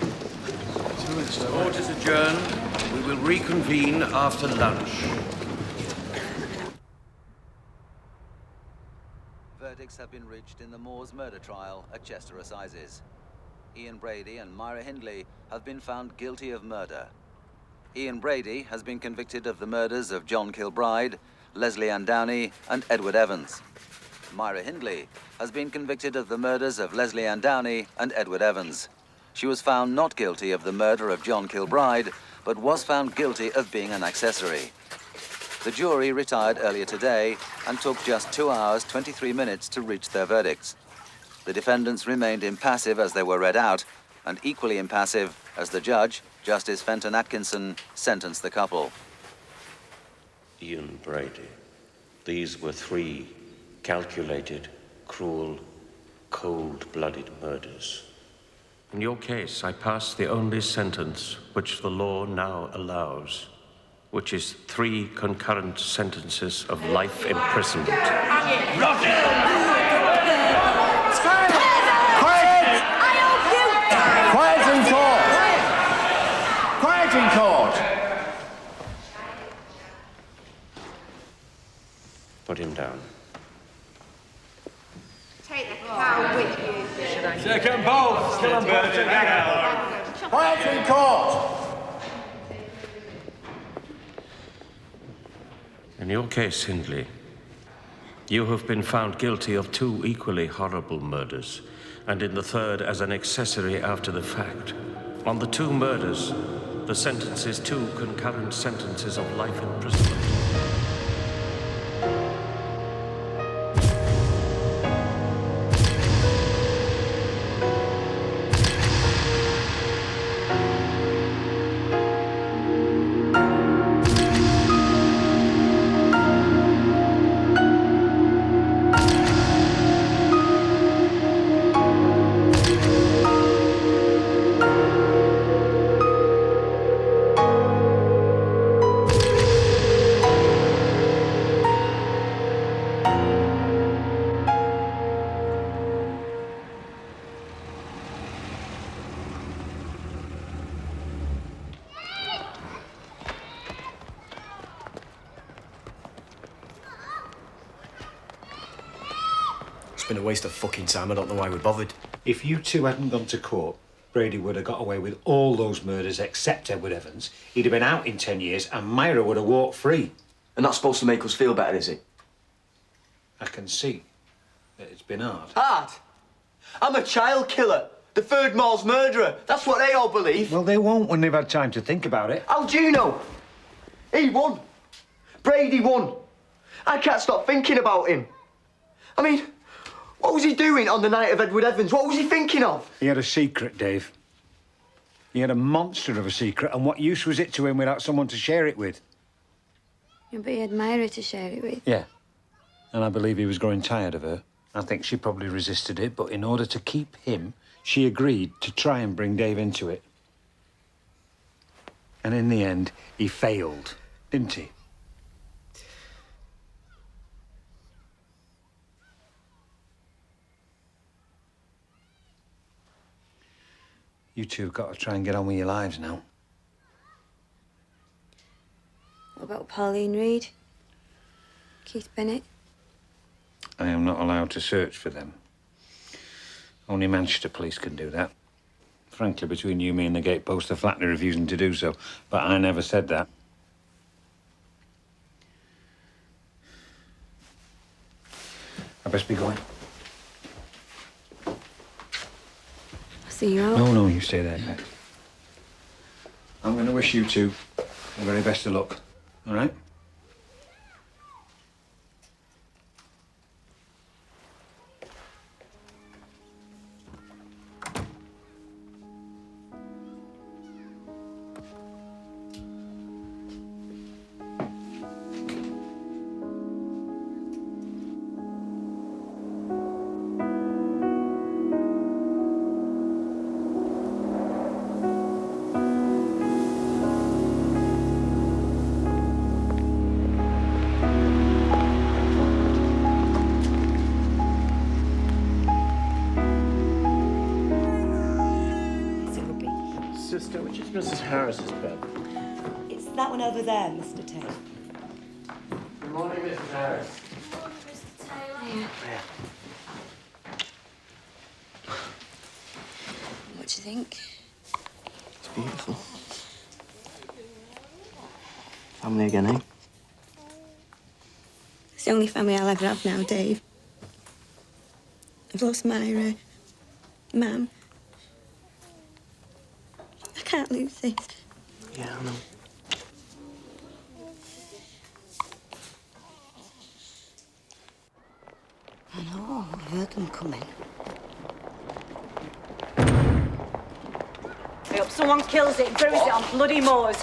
Court is adjourned. We will reconvene after lunch. Verdicts have been reached in the Moores murder trial at Chester Assizes. Ian Brady and Myra Hindley have been found guilty of murder. Ian Brady has been convicted of the murders of John Kilbride, Leslie Ann Downey, and Edward Evans. Myra Hindley has been convicted of the murders of Leslie Ann Downey and Edward Evans. She was found not guilty of the murder of John Kilbride, but was found guilty of being an accessory. The jury retired earlier today and took just 2 hours, 23 minutes to reach their verdicts. The defendants remained impassive as they were read out, and equally impassive as the judge, Justice Fenton Atkinson, sentenced the couple. Ian Brady. These were 3 calculated, cruel, cold-blooded murders. In your case, I pass the only sentence which the law now allows, which is 3 concurrent sentences of life imprisonment. Quiet in court! Quiet in court! Put him down. Take the cow with you. Take them both. Kill them both together. Quiet in court! In your case, Hindley, you have been found guilty of 2 equally horrible murders, and in the third as an accessory after the fact. On the 2 murders, the sentence is 2 concurrent sentences of life imprisonment. been a waste of fucking time. I don't know why we bothered. If you two hadn't gone to court, Brady would have got away with all those murders except Edward Evans. He'd have been out in 10 years and Myra would have walked free. And that's supposed to make us feel better, is it? I can see that it's been hard. Hard? I'm a child killer. The third Moors murderer. That's what they all believe. Well, they won't when they've had time to think about it. How do you know? He won. Brady won. I can't stop thinking about him. I mean, what was he doing on the night of Edward Evans? What was he thinking of? He had a secret, Dave. He had a monster of a secret, and what use was it to him without someone to share it with? Yeah, but he had Myra to share it with. Yeah. And I believe he was growing tired of her. I think she probably resisted it, but in order to keep him, she agreed to try and bring Dave into it. And in the end, he failed, didn't he? You two have got to try and get on with your lives now. What about Pauline Reed? Keith Bennett? I am not allowed to search for them. Only Manchester police can do that. Frankly, between you, me and the gatepost, they're flatly refusing to do so. But I never said that. I best be going. I'll see you out. No, you stay there, Beck. I'm going to wish you two the very best of luck, all right? Sister, which is Mrs. Harris's bed? It's that one over there, Mr. Taylor. Good morning, Mrs. Harris. What do you think? It's beautiful. Family again, eh? It's the only family I'll ever have now, Dave. I've lost Myra, Mum. I can't lose this. Yeah, I know. I know, I heard them coming. I hope someone kills it and throws it on bloody moors.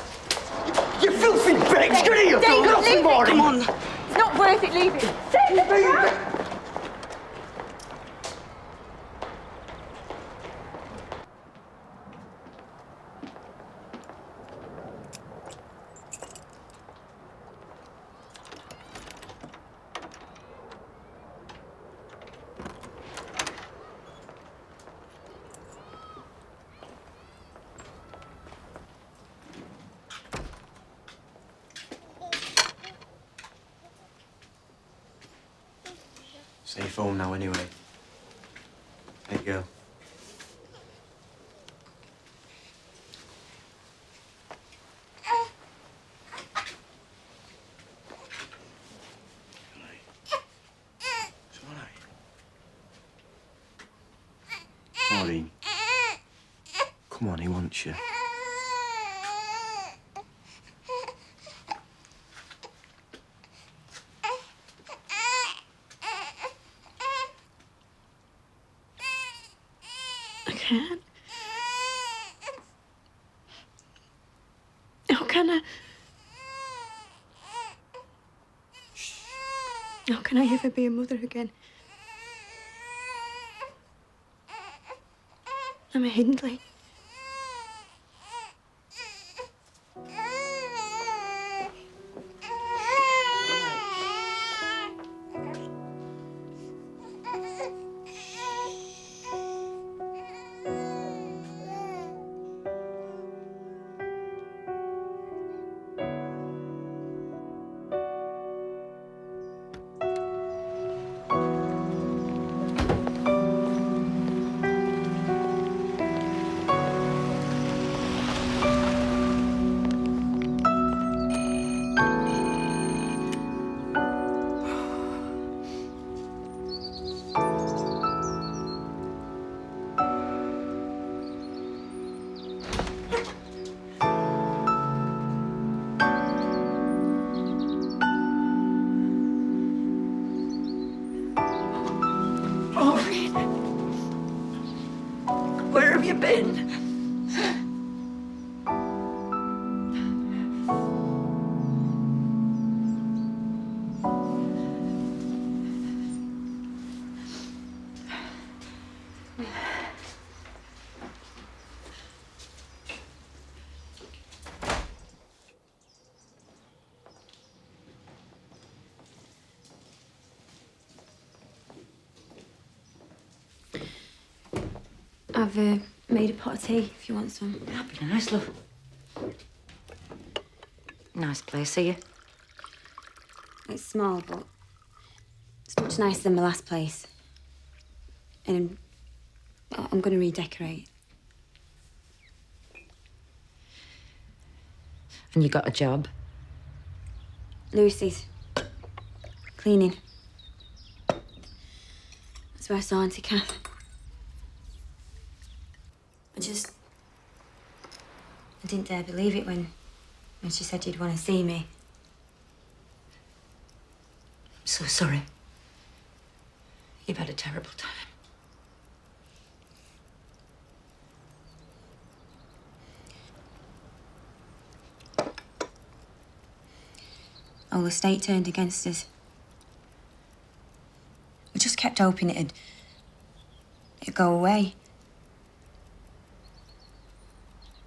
You filthy bitch! Get here! Dave, Get off leave me, it, Marty! come on. It's not worth it, leave it. Take the car. Safe home now, anyway. Hey, girl. Maureen. Come on, he wants you. I can't. How can I? How can I ever be a mother again? I'm a Hindley. Maureen, where have you been? I've made a pot of tea if you want some. That'd be nice, love. Nice place, are you? It's small, but it's much nicer than my last place. And I'm going to redecorate. And you got a job? Lucy's. Cleaning. That's where I saw Auntie Kath. I didn't dare believe it when she said you'd want to see me. I'm so sorry. You've had a terrible time. All the state turned against us. We just kept hoping it'd go away.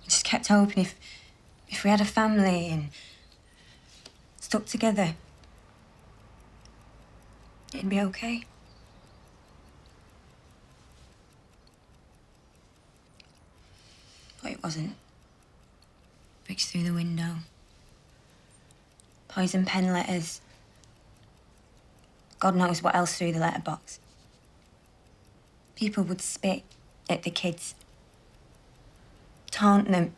We just kept hoping if we had a family and stuck together, it'd be okay. But it wasn't. Bricks through the window. Poison pen letters. God knows what else through the letterbox. People would spit at the kids. Taunt them.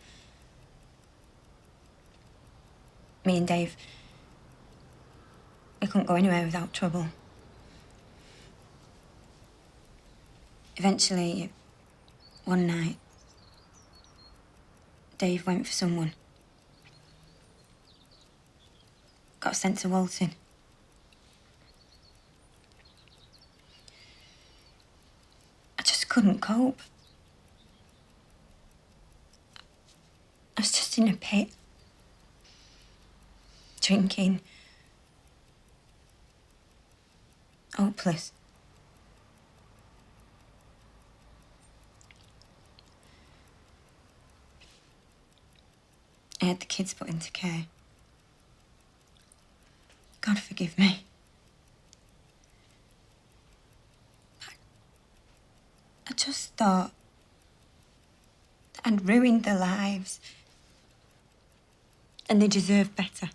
Me and Dave, we couldn't go anywhere without trouble. Eventually, one night, Dave went for someone. Got sent to Walton. I just couldn't cope. I was just in a pit. Drinking. Hopeless. I had the kids put into care. God forgive me. I just thought that I'd ruined their lives. And they deserve better.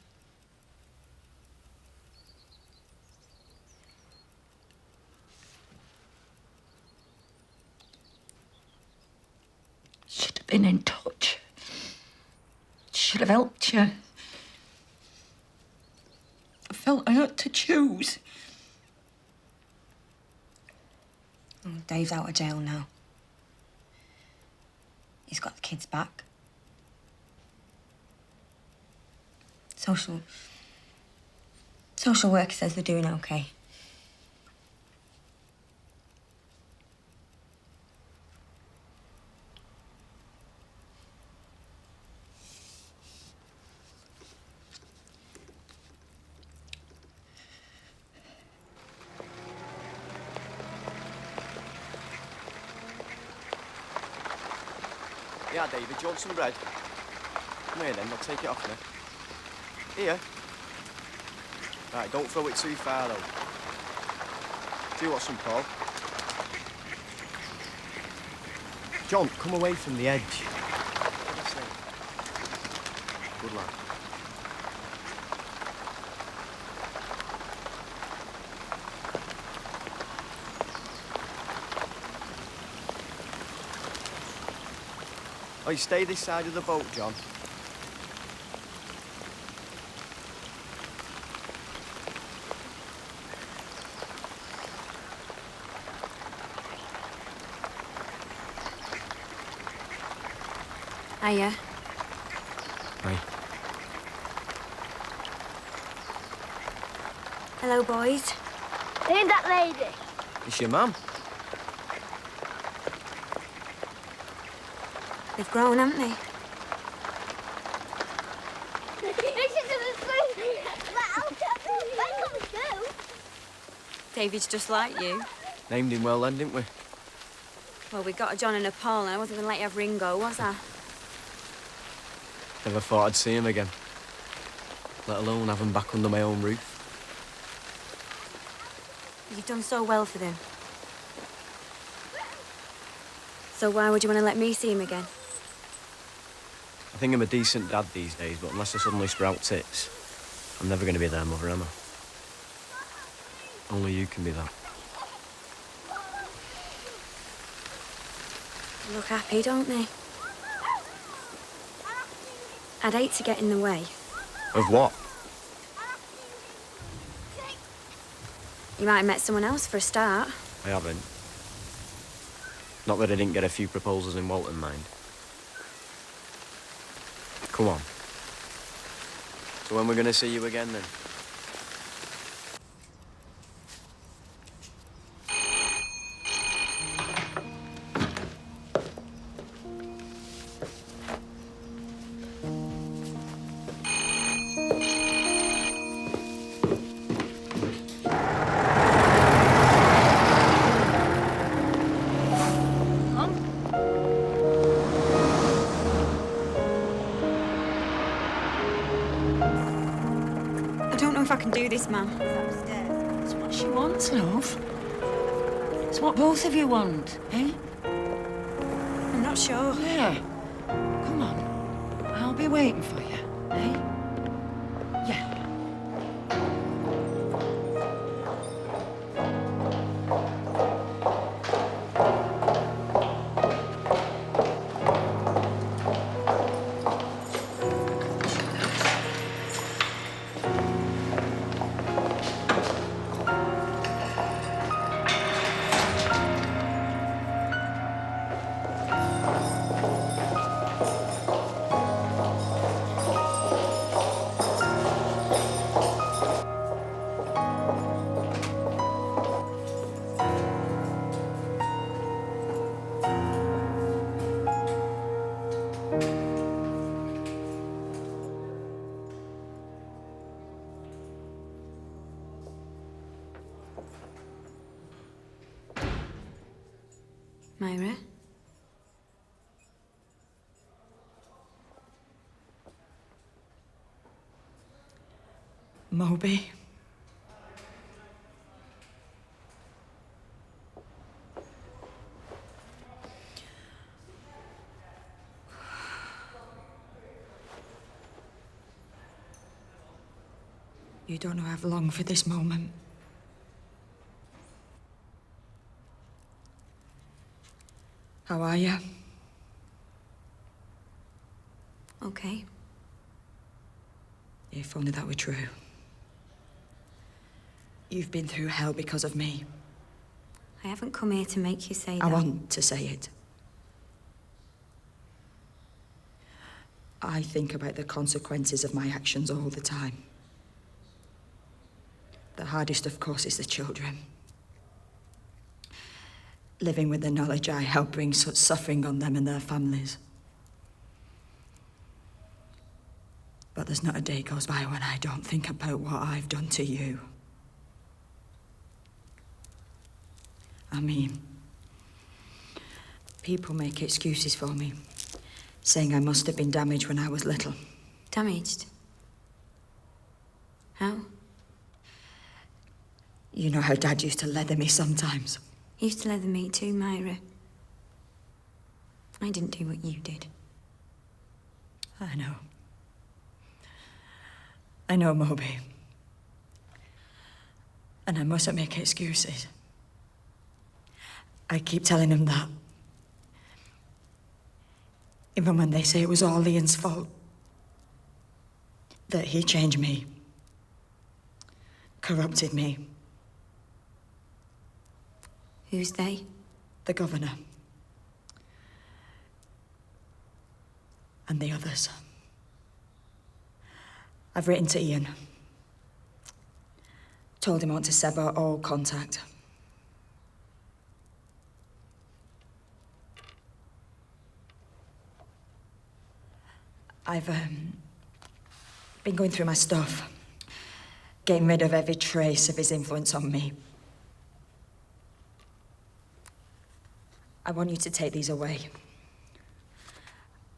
Should have been in touch. Should have helped you. I felt I had to choose. Oh, Dave's out of jail now. He's got the kids back. Social worker says they're doing okay. Yeah, David, do you want some bread? Come here then, I'll take it off now. Here. Right, don't throw it too far though. Do you want some, Paul? John, come away from the edge. Good lad. Oh, you stay this side of the boat, John. Hiya. Hi. Hello, boys. Who's that lady? It's your mum. They've grown, haven't they? David's just like you. Named him well then, didn't we? Well, we got a John and a Paul, and I wasn't going to let you have Ringo, was I? Never thought I'd see him again. Let alone have him back under my own roof. You've done so well for them. So why would you want to let me see him again? I think I'm a decent dad these days, but unless I suddenly sprout tits, I'm never going to be their mother, am I? Only you can be that. They look happy, don't they? I'd hate to get in the way. Of what? You might have met someone else for a start. I haven't. Not that I didn't get a few proposals in Walton, mind. Come on. So when we're going to see you again, then? I don't know if I can do this, Mum. It's what she wants, love. It's what both of you want, eh? I'm not sure. Yeah. Come on. I'll be waiting for you, eh? Yeah. Myra? Moby. You don't know I've longed for this moment. How are you? Okay. If only that were true. You've been through hell because of me. I haven't come here to make you say that. I want to say it. I think about the consequences of my actions all the time. The hardest, of course, is the children. Living with the knowledge I help bring such suffering on them and their families. But there's not a day goes by when I don't think about what I've done to you. I mean, people make excuses for me, saying I must have been damaged when I was little. Damaged? How? You know how Dad used to leather me sometimes. He used to leather me too, Myra. I didn't do what you did. I know. I know, Moby. And I mustn't make excuses. I keep telling him that. Even when they say it was all Ian's fault. That he changed me. Corrupted me. Who's they? The governor. and the others. I've written to Ian. Told him I want to sever all contact. I've been going through my stuff, getting rid of every trace of his influence on me. I want you to take these away.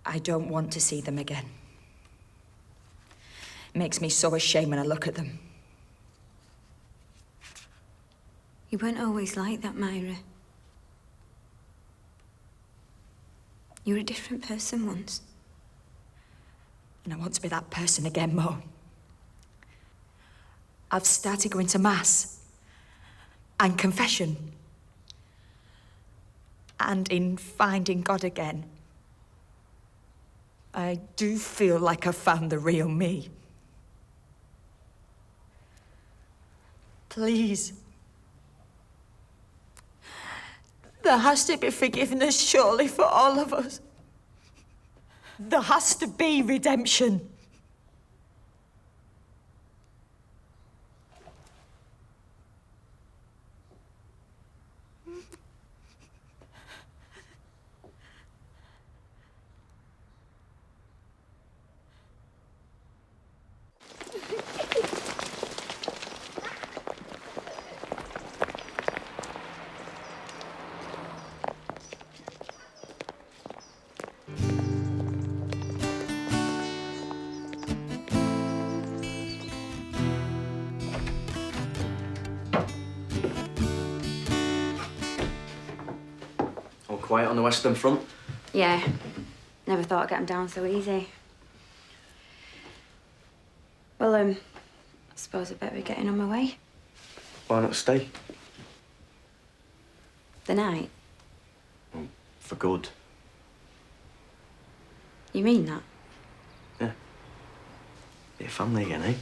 I don't want to see them again. It makes me so ashamed when I look at them. You weren't always like that, Myra. You were a different person once. And I want to be that person again, Mo. I've started going to Mass and confession. And in finding God again, I do feel like I've found the real me. Please. There has to be forgiveness, surely, for all of us. There has to be redemption. Quiet on the Western Front? Yeah. Never thought I'd get him down so easy. Well, I suppose I'd better be getting on my way. Why not stay? The night? For good. You mean that? Yeah. Be a family again, eh?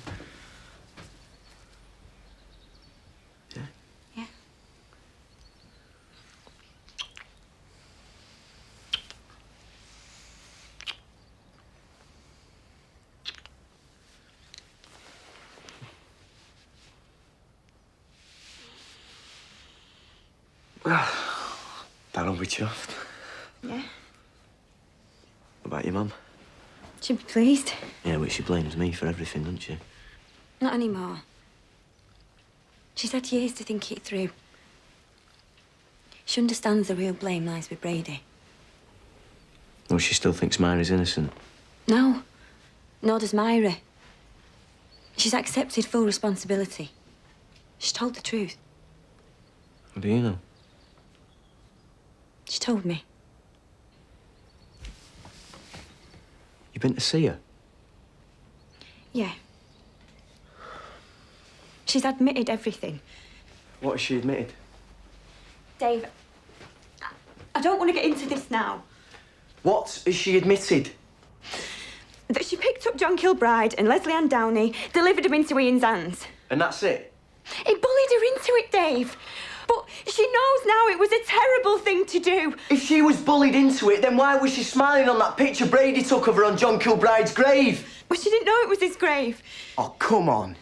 Yeah. Yeah. That'll be chuffed. Yeah. What about your mum? She'd be pleased. Yeah, but she blames me for everything, doesn't she? Not anymore. She's had years to think it through. She understands the real blame lies with Brady. No, she still thinks Myra's innocent. No. Nor does Myra. She's accepted full responsibility. She told the truth. What do you know? She told me. You been to see her? Yeah. She's admitted everything. What has she admitted? Dave, I don't want to get into this now. What has she admitted? That she picked up John Kilbride and Leslie Ann Downey, delivered him into Ian's hands. And that's it? He bullied her into it, Dave. But she knows now it was a terrible thing to do. If she was bullied into it, then why was she smiling on that picture Brady took of her on John Kilbride's grave? But she didn't know it was his grave. Oh, come on.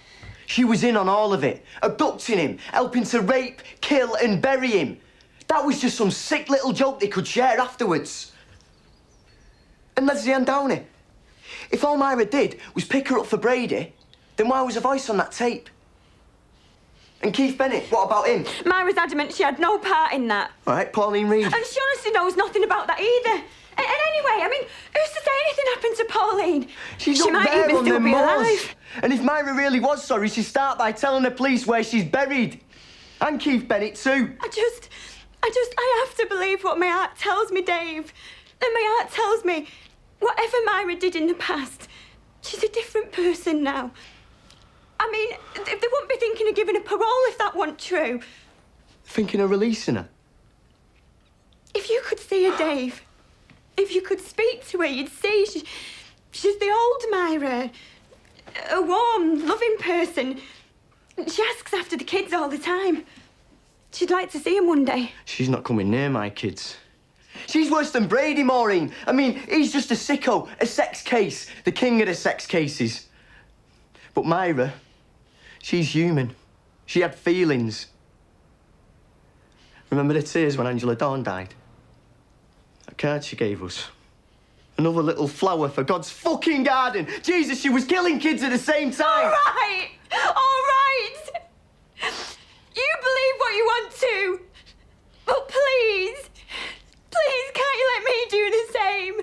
She was in on all of it, abducting him, helping to rape, kill and bury him. That was just some sick little joke they could share afterwards. And Leslie Ann Downey. If all Myra did was pick her up for Brady, then why was her voice on that tape? And Keith Bennett, what about him? Myra's adamant she had no part in that. All right, Pauline Reed. And she honestly knows nothing about that either. And anyway, I mean, who's to say anything happened to Pauline? She's she up might there even on still the be moors. alive. And if Myra really was sorry, she'd start by telling the police where she's buried. And Keith Bennett too. I have to believe what my heart tells me, Dave. And my heart tells me, whatever Myra did in the past, she's a different person now. I mean, they wouldn't be thinking of giving her parole if that weren't true. Thinking of releasing her? If you could see her, Dave, if you could speak to her, you'd see she's the old Myra. A warm, loving person. She asks after the kids all the time. She'd like to see them one day. She's not coming near my kids. She's worse than Brady, Maureen. I mean, he's just a sicko, a sex case, the king of the sex cases. But Myra, she's human. She had feelings. Remember the tears when Angela Dawn died? That card she gave us. Another little flower for God's fucking garden. Jesus, she was killing kids at the same time. All right. You believe what you want to. But please, can't you let me do the same?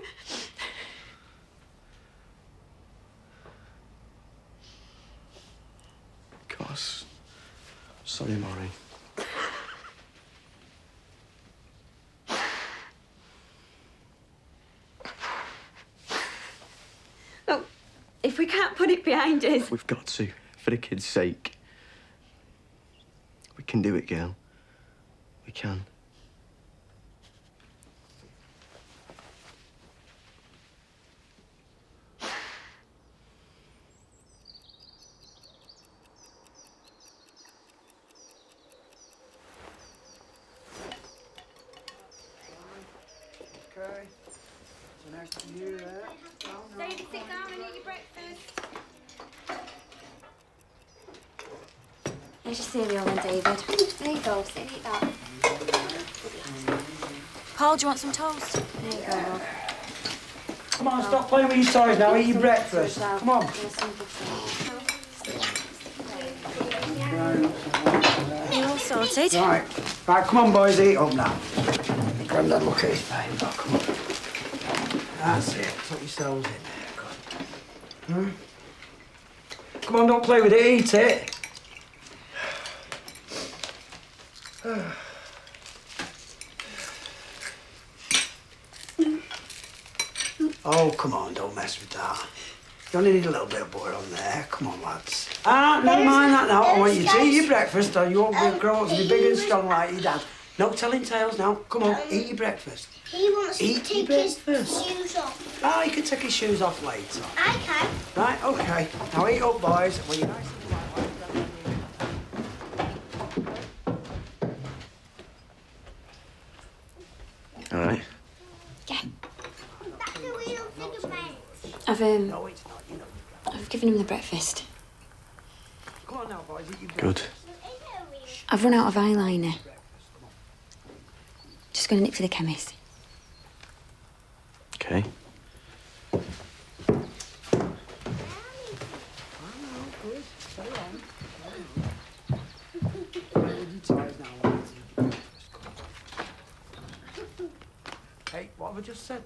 Of course. Sorry, Maureen. Look, if we can't put it behind us... We've got to, for the kids' sake. We can do it, girl. We can. Okay. So next to you there. David, sit down and eat your breakfast. Here's your cereal then, David. There you go, sit, eat that. Paul, do you want some toast? There you go, love. Come on, stop playing with your toys now. Eat your breakfast. Come on. You're all sorted. Right, come on, boys, eat up now. Grandad, look at his pain. Oh, come on. That's it. Tuck yourselves in there. Good. Come on, don't play with it. Eat it. Oh, come on, don't mess with that. You only need a little bit of butter on there. Come on, lads. Never mind that now. I want you to eat your breakfast or you won't grow up to be big and strong like your dad. No telling tales now. Come on, eat your breakfast. He wants to Eat take your his breakfast. shoes off. Oh, he can take his shoes off later. I can. Right, OK. Now eat up, boys. Well, you're nice and All right. I've given him the breakfast. Come on now, boys. Eat your Good. I've run out of eyeliner. Just gonna nip to the chemist. Okay. Hey, what have I just said?